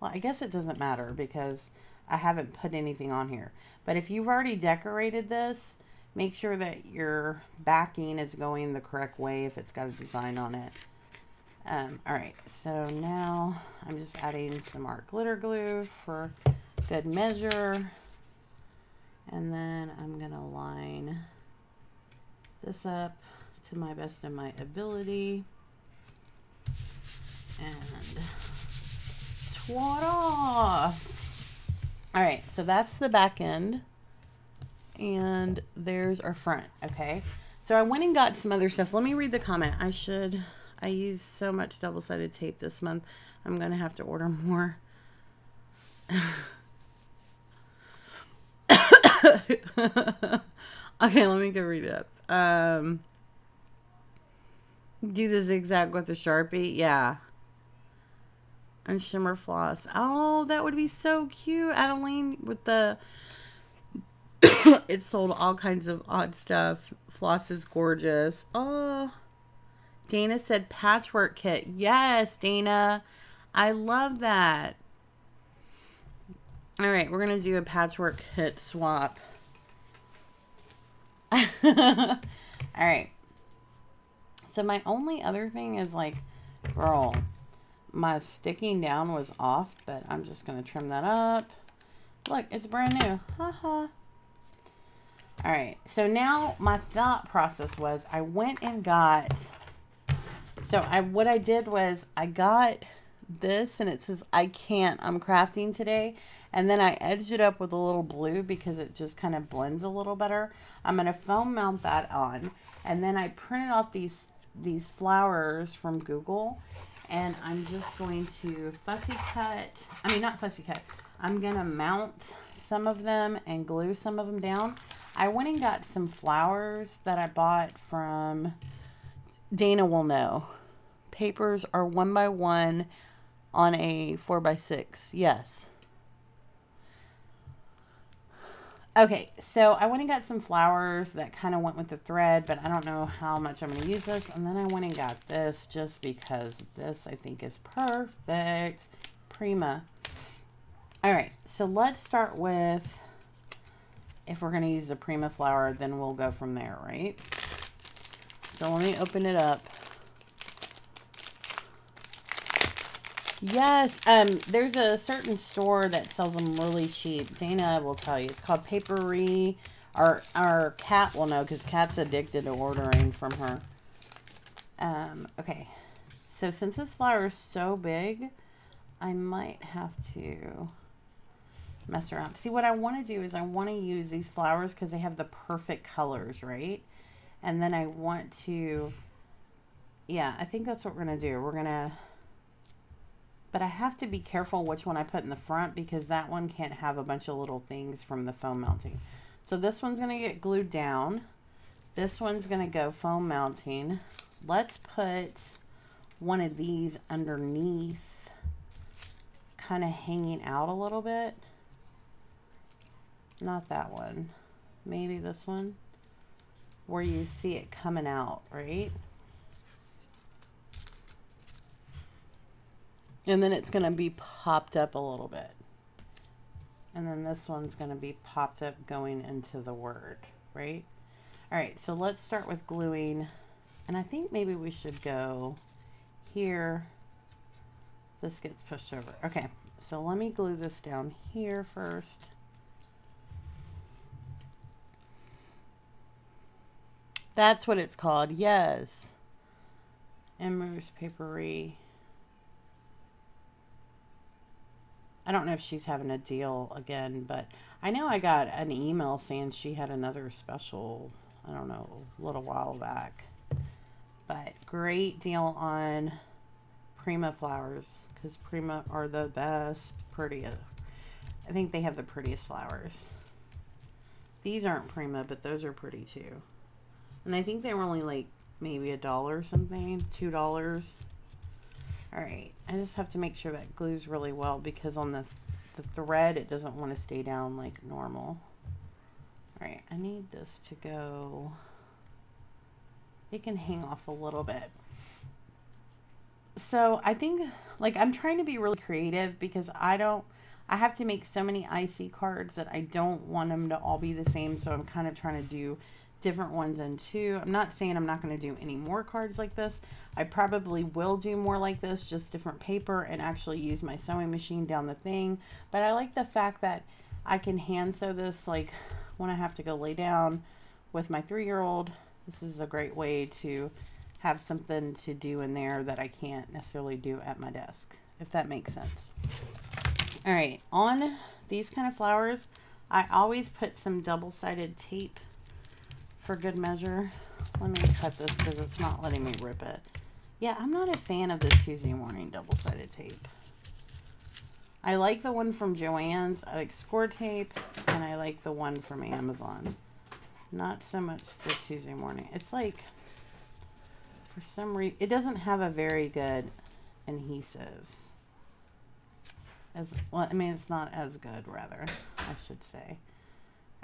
I guess it doesn't matter because I haven't put anything on here. But if you've already decorated this, make sure that your backing is going the correct way if it's got a design on it. All right, so now I'm just adding some art glitter glue for good measure. And then I'm going to line this up to my best of my ability. And ta-da! All right, so that's the back end. And there's our front, okay? So I went and got some other stuff. Let me read the comment. I used so much double-sided tape this month. I'm going to have to order more. Okay, let me go read it up. Do the zigzag with the Sharpie. Yeah. And shimmer floss. Oh, that would be so cute. Adeline with the... It sold all kinds of odd stuff. Floss is gorgeous. Oh... Dana said patchwork kit. Yes, Dana. I love that. All right, we're going to do a patchwork kit swap. All right. So my only other thing is like, girl, my sticking down was off, but I'm just going to trim that up. Look, it's brand new. Haha. All right. So now my thought process was I went and got... So what I did was I got this and it says, I can't, I'm crafting today. And then I edged it up with a little blue because it just kind of blends a little better. I'm going to foam mount that on. And then I printed off these flowers from Google. And I'm just going to I'm going to mount some of them and glue some of them down. I went and got some flowers that I bought from... Dana will know. papers are 1 by 1 on a 4 by 6. Yes. Okay, so I went and got some flowers that kind of went with the thread, but I don't know how much I'm going to use this. And then I went and got this just because this I think is perfect. Prima. All right, so let's start with, if we're going to use the Prima flower, then we'll go from there, right? So let me open it up. Yes, there's a certain store that sells them really cheap. Dana will tell you. It's called Paperie. Our cat will know because Cat's addicted to ordering from her. Okay, so since this flower is so big, I might have to mess around. See, what I want to do is I want to use these flowers because they have the perfect colors, right? And then I want to, yeah, I think that's what we're going to do. We're going to, but I have to be careful which one I put in the front because that one can't have a bunch of little things from the foam mounting. So this one's going to get glued down. This one's going to go foam mounting. Let's put one of these underneath, kind of hanging out a little bit. Not that one. Maybe this one, where you see it coming out, right? And then it's going to be popped up a little bit. And then this one's going to be popped up going into the word, right? All right, so let's start with gluing. And I think maybe we should go here. This gets pushed over. Okay, so let me glue this down here first. That's what it's called, yes. Emer's Paperie. I don't know if she's having a deal again, but I know I got an email saying she had another special, I don't know, a little while back. But great deal on Prima flowers, because Prima are the best, prettiest. I think they have the prettiest flowers. These aren't Prima, but those are pretty too. And I think they were only like maybe $1 or something, $2. All right, I just have to make sure that glues really well because on the thread, it doesn't want to stay down like normal. All right, I need this to go, it can hang off a little bit. So I think, like, I'm trying to be really creative because I have to make so many IC cards that I don't want them to all be the same. So I'm kind of trying to do different ones in two. I'm not saying I'm not going to do any more cards like this. I probably will do more like this, just different paper, and actually use my sewing machine down the thing. But I like the fact that I can hand sew this, like when I have to go lay down with my 3-year-old. This is a great way to have something to do in there that I can't necessarily do at my desk, if that makes sense. All right, on these kind of flowers, I always put some double-sided tape for good measure. Let me cut this because it's not letting me rip it. Yeah, I'm not a fan of the Tuesday morning double-sided tape. I like the one from Joann's. I like score tape, and I like the one from Amazon. Not so much the Tuesday morning. It's like, for some reason, it doesn't have a very good adhesive. As well, I mean, it's not as good, rather, I should say.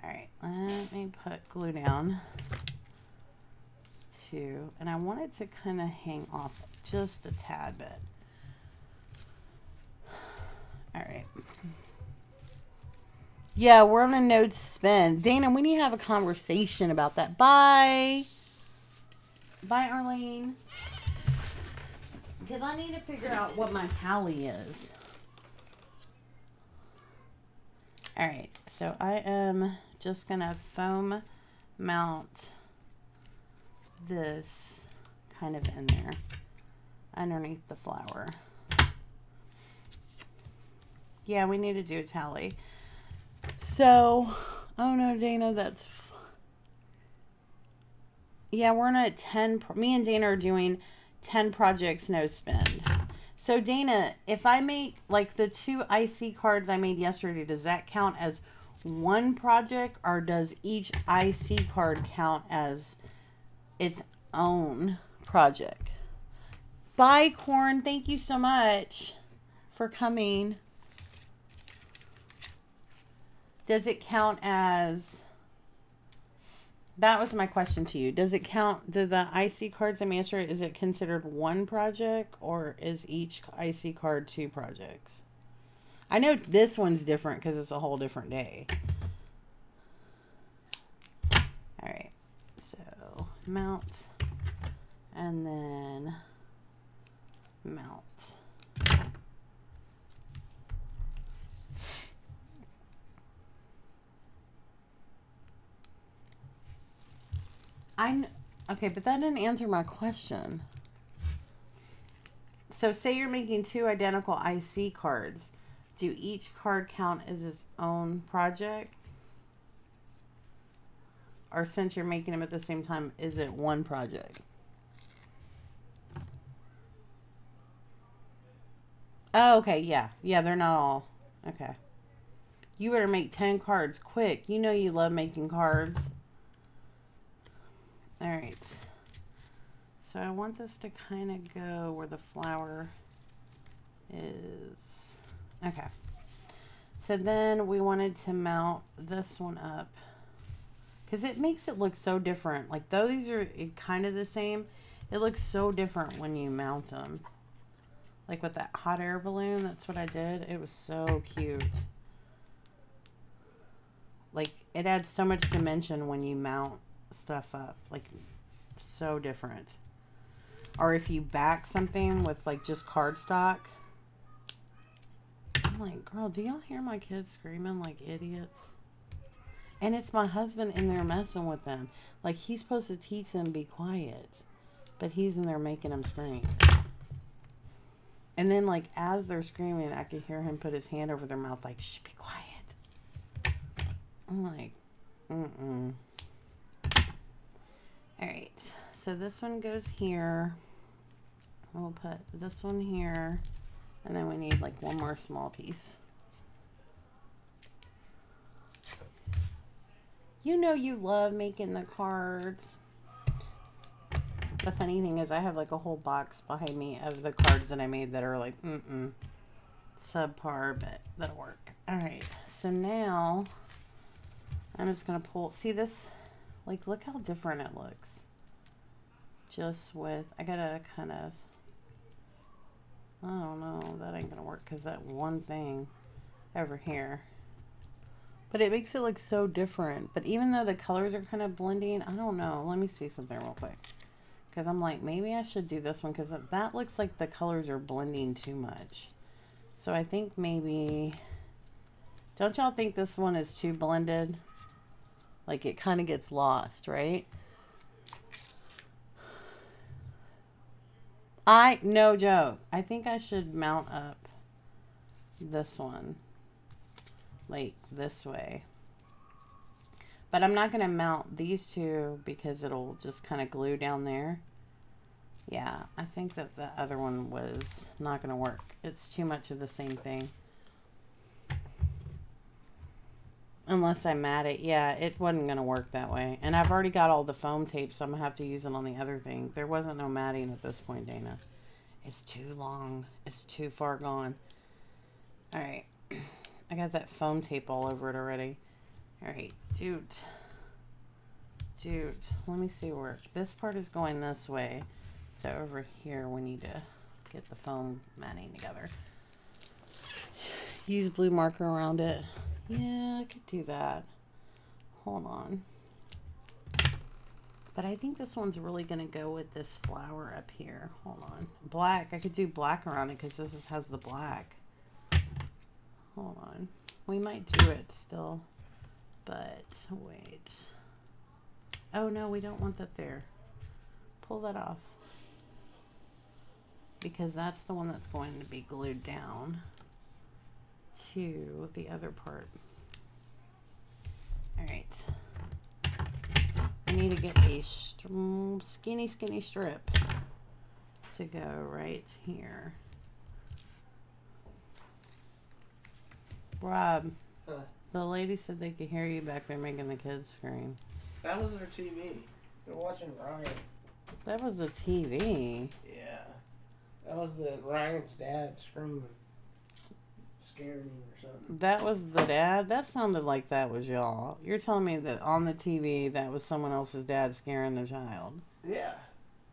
All right, let me put glue down too, and I want it to kind of hang off just a tad bit. All right. Yeah, we're on a no spin. Dana, we need to have a conversation about that. Bye. Bye, Arlene. Because I need to figure out what my tally is. All right, so I am just going to foam mount this kind of in there underneath the flower. Yeah, we need to do a tally. So, oh no, Dana, that's... Yeah, we're on a 10... Me and Dana are doing 10 projects, no spend. So, Dana, if I make, like, the 2 IC cards I made yesterday, does that count as one project, or does each IC card count as its own project? Bye, Corn. Thank you so much for coming. Does it count as... That was my question to you. Does it count... Do the IC cards I'm answering, is it considered one project or is each IC card 2 projects? I know this one's different because it's a whole different day. Alright. So, mount. And then... mount. Okay, but that didn't answer my question. So say you're making 2 identical IC cards. Do each card count as its own project? Or since you're making them at the same time, is it one project? Oh, okay, yeah. Yeah, they're not all. Okay. You better make 10 cards quick. You know you love making cards. Alright. So I want this to kind of go where the flower is. Okay. So then we wanted to mount this one up. Because it makes it look so different. Like, though these are kind of the same, it looks so different when you mount them. Like with that hot air balloon, that's what I did. It was so cute. Like, it adds so much dimension when you mount stuff up. Like, so different. Or if you back something with, like, just cardstock. I'm like, girl, do y'all hear my kids screaming like idiots? And it's my husband in there messing with them. Like, he's supposed to teach them be quiet. But he's in there making them scream. And then, like, as they're screaming, I could hear him put his hand over their mouth like, shh, be quiet. I'm like, Alright, so this one goes here. We'll put this one here. And then we need, like, one more small piece. You know you love making the cards. The funny thing is I have, like, a whole box behind me of the cards that I made that are, like, subpar, but that'll work. Alright, so now I'm just going to pull. See this? Like, look how different it looks. Just with, I gotta kind of, I don't know, that ain't gonna work because that one thing over here. But it makes it look so different. But even though the colors are kind of blending, I don't know. Let me see something real quick. Because I'm like, maybe I should do this one because that looks like the colors are blending too much. So I think maybe, don't y'all think this one is too blended? Like, it kind of gets lost, right? No joke. I think I should mount up this one. Like, this way. But I'm not going to mount these two because it'll just kind of glue down there. Yeah, I think that the other one was not going to work. It's too much of the same thing. Unless I mat it. Yeah, it wasn't going to work that way. And I've already got all the foam tape, so I'm going to have to use it on the other thing. There wasn't no matting at this point, Dana. It's too long. It's too far gone. Alright. I got that foam tape all over it already. Alright, dude. Let me see where this part is going this way. So over here we need to get the foam matting together. Use blue marker around it. Yeah, I could do that. Hold on. But I think this one's really going to go with this flower up here. Hold on. Black. I could do black around it because this has the black. Hold on. We might do it still. But wait. Oh no, we don't want that there. Pull that off. Because that's the one that's going to be glued down to the other part. Alright. I need to get a skinny strip to go right here. Rob, the lady said they could hear you back there making the kids scream. That was their TV. They're watching Ryan. That was a TV. Yeah. That was the Ryan's dad screaming, scaring him or something. That was the dad? That sounded like that was y'all. You're telling me that on the TV that was someone else's dad scaring the child? Yeah.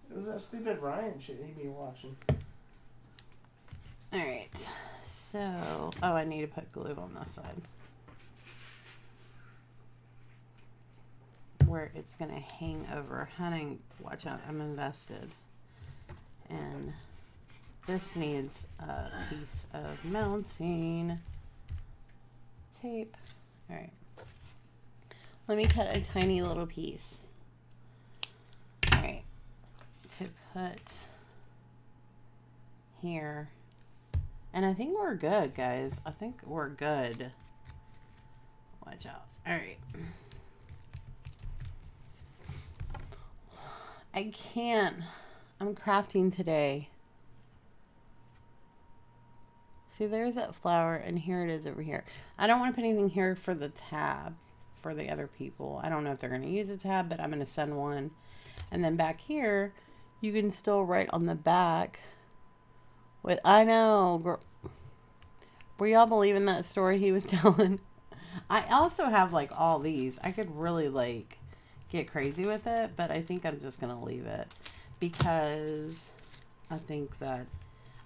It was that stupid Ryan shit he'd be watching. Alright. So, oh, I need to put glue on this side. Where it's going to hang over. Honey, watch out, I'm invested. And this needs a piece of mounting tape. Alright. Let me cut a tiny little piece. Alright. To put here. And I think we're good, guys. I think we're good. Watch out. Alright. I can't. I'm crafting today. See, there's that flower, and here it is over here. I don't want to put anything here for the tab for the other people. I don't know if they're going to use a tab, but I'm going to send one. And then back here, you can still write on the back with, I know, were y'all believing that story he was telling? I also have like all these. I could really like get crazy with it, but I think I'm just going to leave it because I think that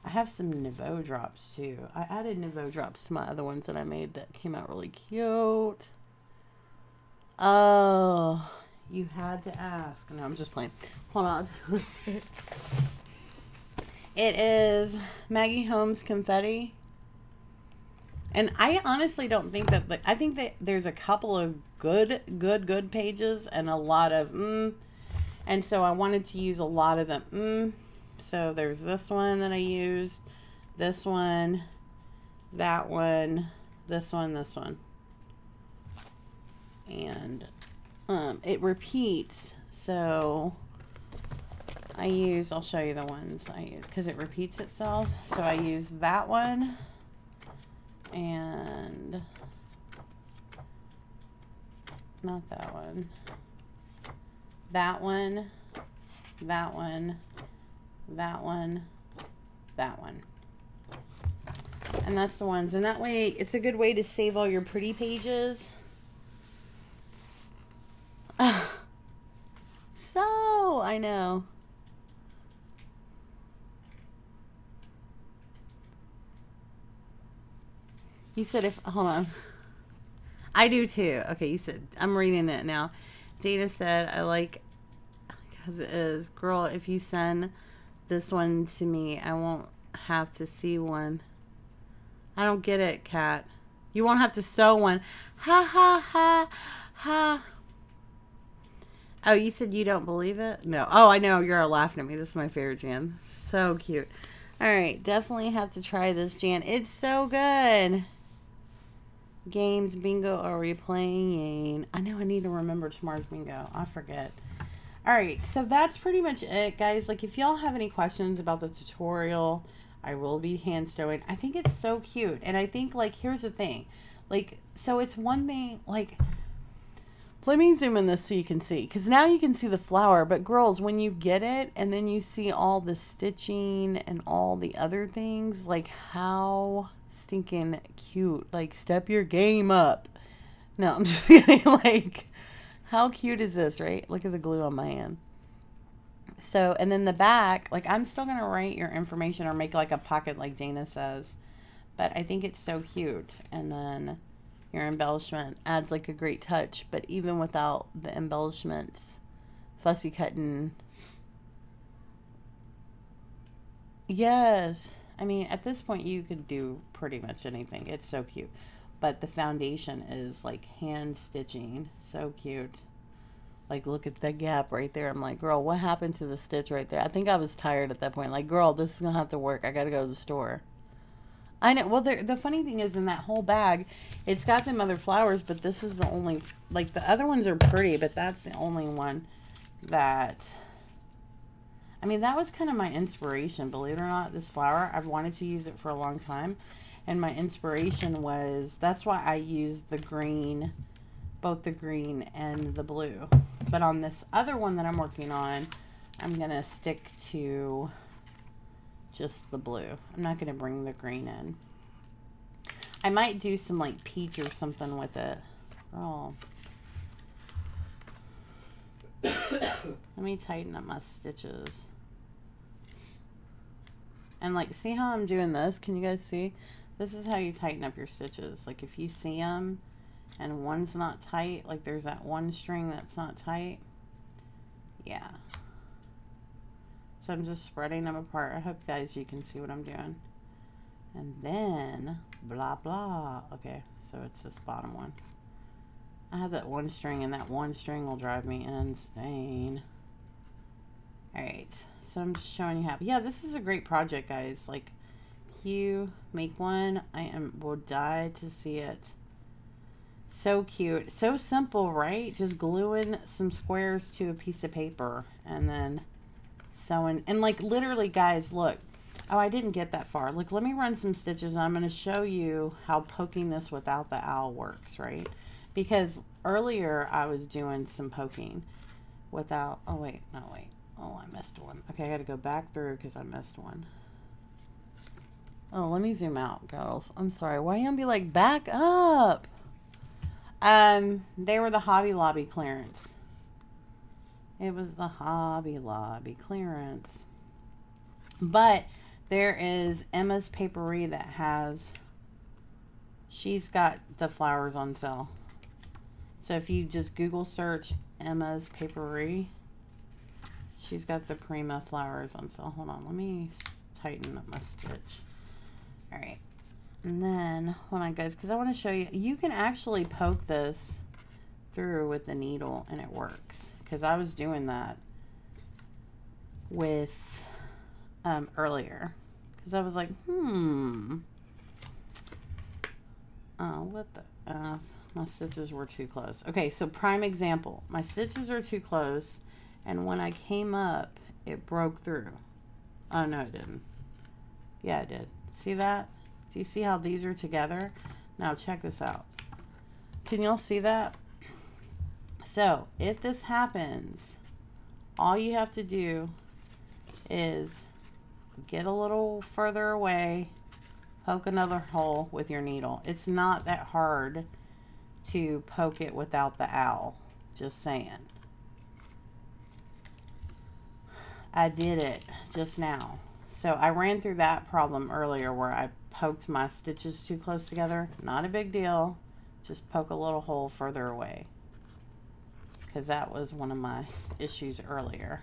I have some Nouveau drops too. I added Nouveau drops to my other ones that I made that came out really cute. Oh, you had to ask. No, I'm just playing. Hold on. It is Maggie Holmes Confetti. And I honestly don't think that, I think that there's a couple of good pages and a lot of and so I wanted to use a lot of them so there's this one that I used, this one, that one, this one, and it repeats, so I'll show you the ones I use because it repeats itself. So I use that one and not that one, that one, that one, that one, that one, and that's the ones. And that way it's a good way to save all your pretty pages. So I know. You said if, hold on. I do too. Okay, you said, I'm reading it now. Dana said, I like, because it is, girl, if you send this one to me, I won't have to see one. I don't get it, Kat. You won't have to sew one. Ha, ha, ha, ha. Oh, you said you don't believe it? No. Oh, I know. You're laughing at me. This is my favorite, Jan. So cute. All right. Definitely have to try this, Jan. It's so good. Games, bingo, are we playing? I know I need to remember tomorrow's bingo. I forget. All right. So that's pretty much it, guys. Like, if y'all have any questions about the tutorial, I will be hand sewing. I think it's so cute. And I think, like, here's the thing. Like, so it's one thing, like, let me zoom in this so you can see, because now you can see the flower. But girls, when you get it and then you see all the stitching and all the other things, like, how stinking cute. Like, step your game up. No, I'm just kidding. Like, how cute is this, right? Look at the glue on my hand. So, and then the back, like, I'm still going to write your information or make like a pocket like Dana says, but I think it's so cute. And then your embellishment adds like a great touch, but even without the embellishments, fussy cutting. Yes. I mean, at this point you could do pretty much anything. It's so cute. But the foundation is like hand stitching. So cute. Like, look at the gap right there. I'm like, girl, what happened to the stitch right there? I think I was tired at that point. Like, girl, this is going to have to work. I got to go to the store. I know. Well, the funny thing is, in that whole bag, it's got them other flowers, but this is the only, like, the other ones are pretty, but that's the only one that, I mean, that was kind of my inspiration, believe it or not, this flower. I've wanted to use it for a long time, and my inspiration was, that's why I used the green, both the green and the blue. But on this other one that I'm working on, I'm going to stick to just the blue. I'm not going to bring the green in. I might do some like peach or something with it. Oh. Let me tighten up my stitches. And like, see how I'm doing this? Can you guys see? This is how you tighten up your stitches. Like if you see them and one's not tight, like there's that one string that's not tight. Yeah. So I'm just spreading them apart. I hope guys you can see what I'm doing. And then blah blah. Okay, so it's this bottom one. I have that one string, and that one string will drive me insane. Alright, so I'm just showing you how. Yeah, this is a great project, guys. Like, you make one, will die to see it. So cute. So simple, right? Just gluing some squares to a piece of paper and then sewing. And like literally, guys, look. Oh, I didn't get that far. Look, let me run some stitches and I'm going to show you how poking this without the owl works, right? Because earlier I was doing some poking without, oh wait, no wait. Oh, I missed one. Okay, I got to go back through because I missed one. Oh, let me zoom out, girls. I'm sorry. Why you gonna be like, back up? They were the Hobby Lobby clearance. It was the Hobby Lobby clearance. But there is Emma's Papery that has, she's got the flowers on sale. So if you just Google search Emma's Papery, she's got the Prima flowers on sale. Hold on, let me tighten up my stitch. All right. And then, hold on guys, because I want to show you, you can actually poke this through with the needle and it works. Because I was doing that with earlier. Because I was like, oh, what the my stitches were too close. Okay, so prime example. My stitches are too close, and when I came up, it broke through. Oh, no, it didn't. Yeah, it did. See that? Do you see how these are together? Now check this out. Can y'all see that? So if this happens, all you have to do is get a little further away, poke another hole with your needle. It's not that hard to poke it without the owl. Just saying. I did it just now. So I ran through that problem earlier where I poked my stitches too close together. Not a big deal. Just poke a little hole further away. Because that was one of my issues earlier.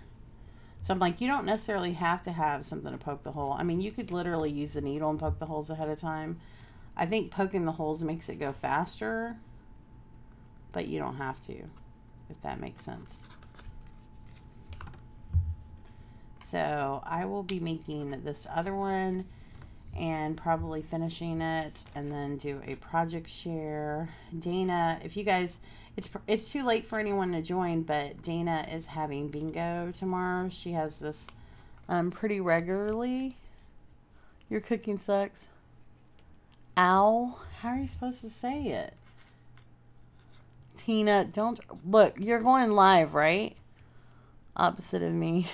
So I'm like, you don't necessarily have to have something to poke the hole. I mean, you could literally use the needle and poke the holes ahead of time. I think poking the holes makes it go faster. But you don't have to, if that makes sense. So I will be making this other one and probably finishing it and then do a project share. Dana, if you guys, it's too late for anyone to join, but Dana is having bingo tomorrow. She has this pretty regularly. Your cooking sucks. Ow. How are you supposed to say it? Tina, don't look, you're going live, right? Opposite of me.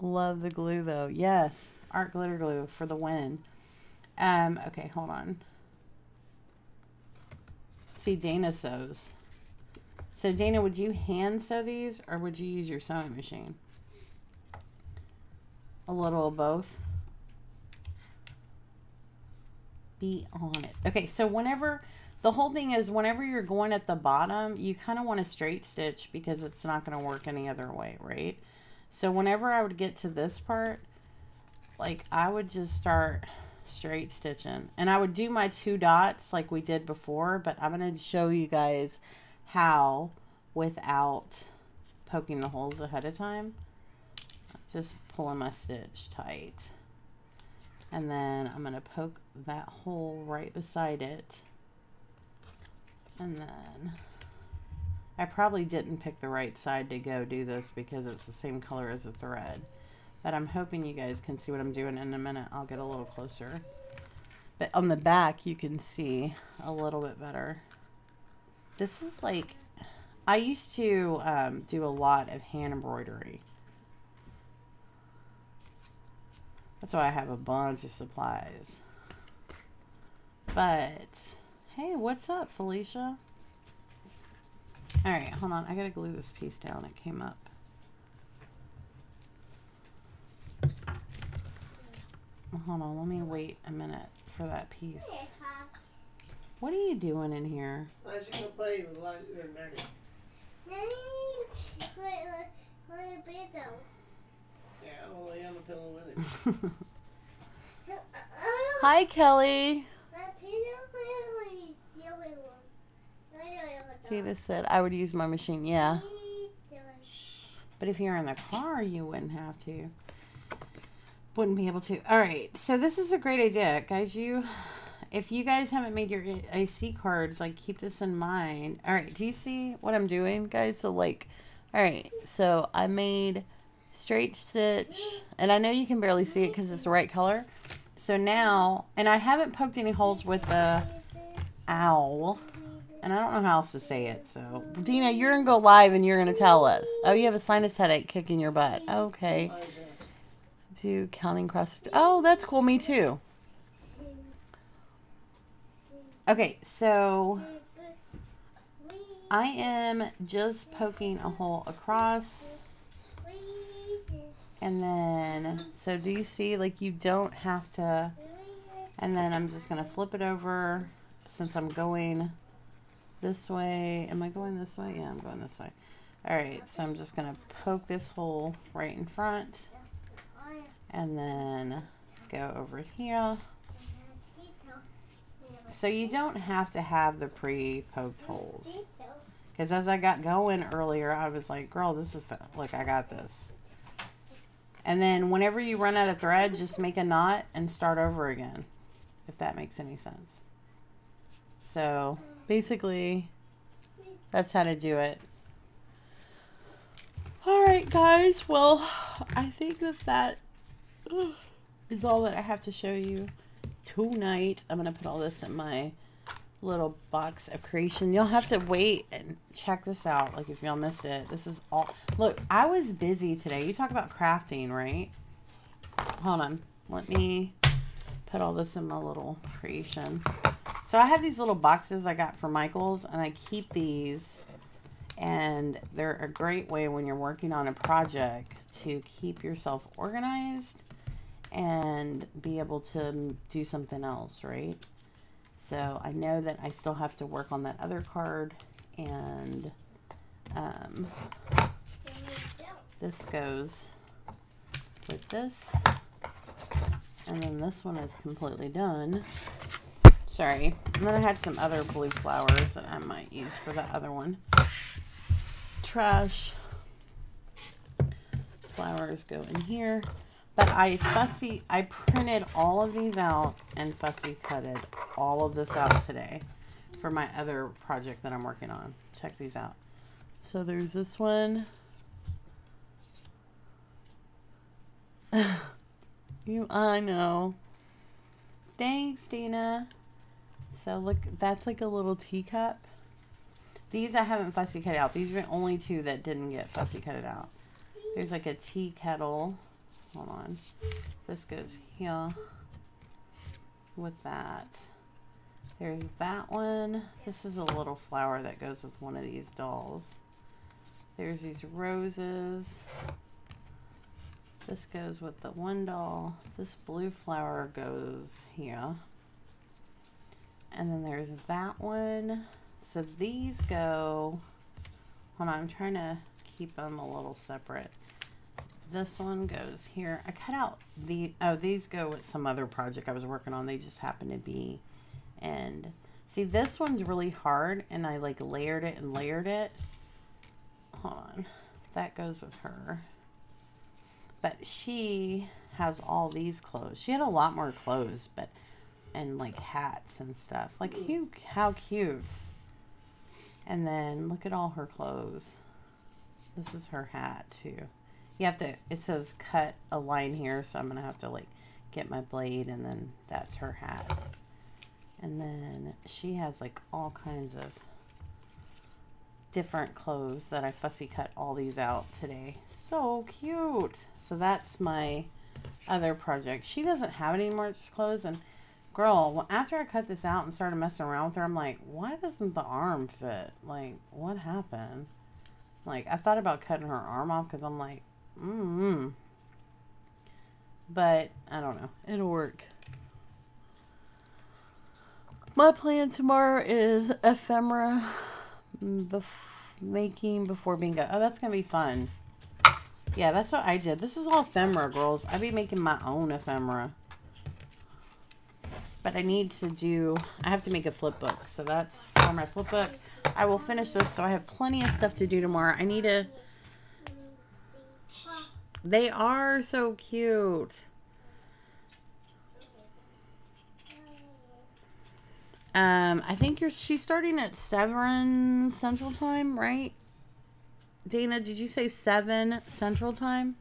Love the glue though. Yes, art glitter glue for the win. Okay, hold on. See, Dana sews. So Dana, would you hand sew these or would you use your sewing machine? A little of both. Be on it. Okay, so whenever, the whole thing is whenever you're going at the bottom, you kind of want to straight stitch because it's not going to work any other way, right? So whenever I would get to this part, like I would just start straight stitching. And I would do my 2 dots like we did before, but I'm going to show you guys how without poking the holes ahead of time. Just pulling my stitch tight. And then I'm going to poke that hole right beside it. And then I probably didn't pick the right side to go do this because it's the same color as the thread. But I'm hoping you guys can see what I'm doing. In a minute I'll get a little closer. But on the back you can see a little bit better. This is like, I used to do a lot of hand embroidery. That's why I have a bunch of supplies. But, hey, what's up, Felicia? All right, hold on. I gotta glue this piece down. It came up. Hold on, let me wait a minute for that piece. What are you doing in here? I was just gonna play with Elijah and Nanny. Yeah, I'll lay on the pillow with him. Hi, Kelly. Tina said I would use my machine. Yeah. But if you're in the car, you wouldn't have to. Wouldn't be able to. All right. So this is a great idea, guys. If you guys haven't made your AC cards, like, keep this in mind. All right. Do you see what I'm doing, guys? So, like, all right. So I made straight stitch, and I know you can barely see it because it's the right color. So now, and I haven't poked any holes with the owl, and I don't know how else to say it. So, Dina, you're going to go live and you're going to tell us. Oh, you have a sinus headache kicking your butt. Okay. Do counting cross. Oh, that's cool. Me too. Okay, so I am just poking a hole across. And then, so do you see, like, you don't have to, and then I'm just going to flip it over since I'm going this way. Am I going this way? Yeah, I'm going this way. All right, so I'm just going to poke this hole right in front and then go over here. So you don't have to have the pre-poked holes. Because as I got going earlier, I was like, girl, this is, look, I got this. And then whenever you run out of thread, just make a knot and start over again, if that makes any sense. So basically, that's how to do it. All right, guys. Well, I think that is all that I have to show you tonight. I'm going to put all this in my little box of creation. You'll have to wait and check this out. Like, if y'all missed it, this is all. Look, I was busy today. You talk about crafting, right? Hold on, let me put all this in my little creation. So I have these little boxes I got from Michael's, and I keep these, and they're a great way when you're working on a project to keep yourself organized and be able to do something else, right? So I know that I still have to work on that other card, and this goes with this, and then this one is completely done. Sorry, and then I had some other blue flowers that I might use for the other one. Trash flowers go in here. But I printed all of these out and fussy cutted all of this out today for my other project that I'm working on. Check these out. So there's this one. I know. Thanks, Dina. So look, that's like a little teacup. These I haven't fussy cut out. These are the only two that didn't get fussy cut out. There's like a tea kettle. Hold on. This goes here with that. There's that one. This is a little flower that goes with one of these dolls. There's these roses. This goes with the one doll. This blue flower goes here. And then there's that one. So these go, hold on, I'm trying to keep them a little separate. This one goes here. I cut out the, oh, these go with some other project I was working on. They just happen to be, and see, this one's really hard, and I like layered it and layered it. Hold on. That goes with her. But she has all these clothes. She had a lot more clothes, but, and like hats and stuff. Like, how cute. And then look at all her clothes. This is her hat too. You have to, it says cut a line here, so I'm going to have to like get my blade, and then that's her hat. And then she has like all kinds of different clothes that I fussy cut all these out today. So cute. So that's my other projects. She doesn't have any more clothes. And girl, after I cut this out and started messing around with her, I'm like, why doesn't the arm fit? Like, what happened? Like, I thought about cutting her arm off because I'm like, But, I don't know. It'll work. My plan tomorrow is ephemera making before bingo. Oh, that's going to be fun. Yeah, that's what I did. This is all ephemera, girls. I be making my own ephemera. But I need to do, I have to make a flip book. So that's for my flip book. I will finish this so I have plenty of stuff to do tomorrow. I need to, they are so cute. I think she's starting at 7 Central Time, right? Dana, did you say 7 Central Time?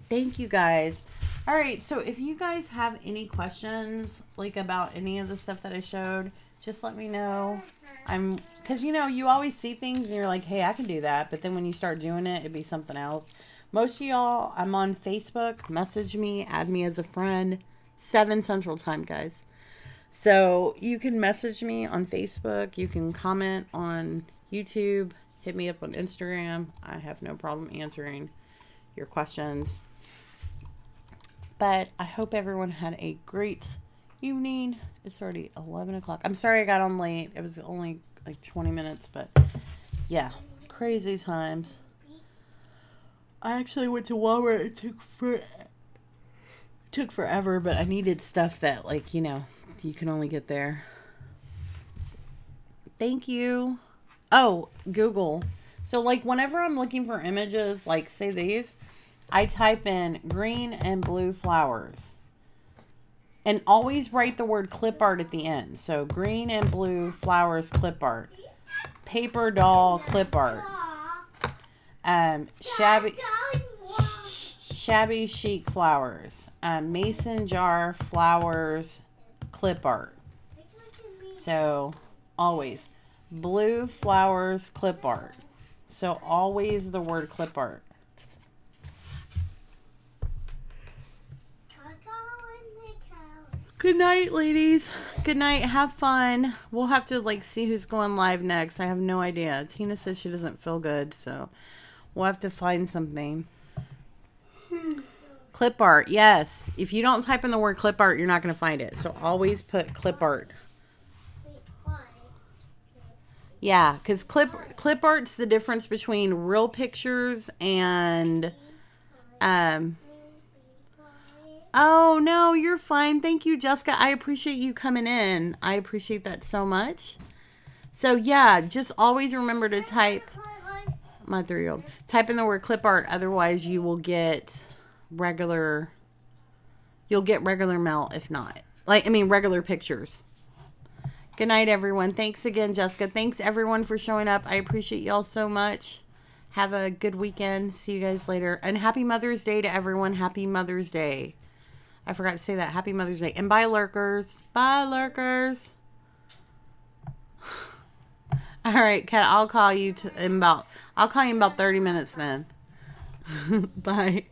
Thank you guys. All right, so if you guys have any questions like about any of the stuff that I showed, just let me know. Because you know, you always see things and you're like, hey, I can do that. But then when you start doing it, it'd be something else. Most of y'all, I'm on Facebook. Message me, add me as a friend. 7 Central Time, guys. So you can message me on Facebook. You can comment on YouTube. Hit me up on Instagram. I have no problem answering your questions. But I hope everyone had a great evening. It's already 11 o'clock. I'm sorry I got on late. It was only like 20 minutes, but yeah, crazy times. I actually went to Walmart. It took forever, but I needed stuff that, like, you know, you can only get there. Thank you. Oh, Google. So, like, whenever I'm looking for images, like, say these, I type in green and blue flowers. And always write the word clip art at the end. So, green and blue flowers clip art. Paper doll clip art. Shabby chic flowers. Mason jar flowers clip art. So, always. Blue flowers clip art. So, always the word clip art. Good night, ladies. Good night. Have fun. We'll have to, like, see who's going live next. I have no idea. Tina says she doesn't feel good, so we'll have to find something. Clip art. Yes. If you don't type in the word clip art, you're not going to find it. So always put clip art. Yeah, because clip art's the difference between real pictures and... Oh, no, you're fine. Thank you, Jessica. I appreciate you coming in. I appreciate that so much. So, yeah, just always remember to type, my 3-year-old, type in the word clip art. Otherwise, you will get regular mail if not. Regular pictures. Good night, everyone. Thanks again, Jessica. Thanks, everyone, for showing up. I appreciate y'all so much. Have a good weekend. See you guys later. And happy Mother's Day to everyone. Happy Mother's Day. I forgot to say that. Happy Mother's Day. And bye, lurkers. Bye, lurkers. All right, Kat, I'll call you in about 30 minutes then. Bye.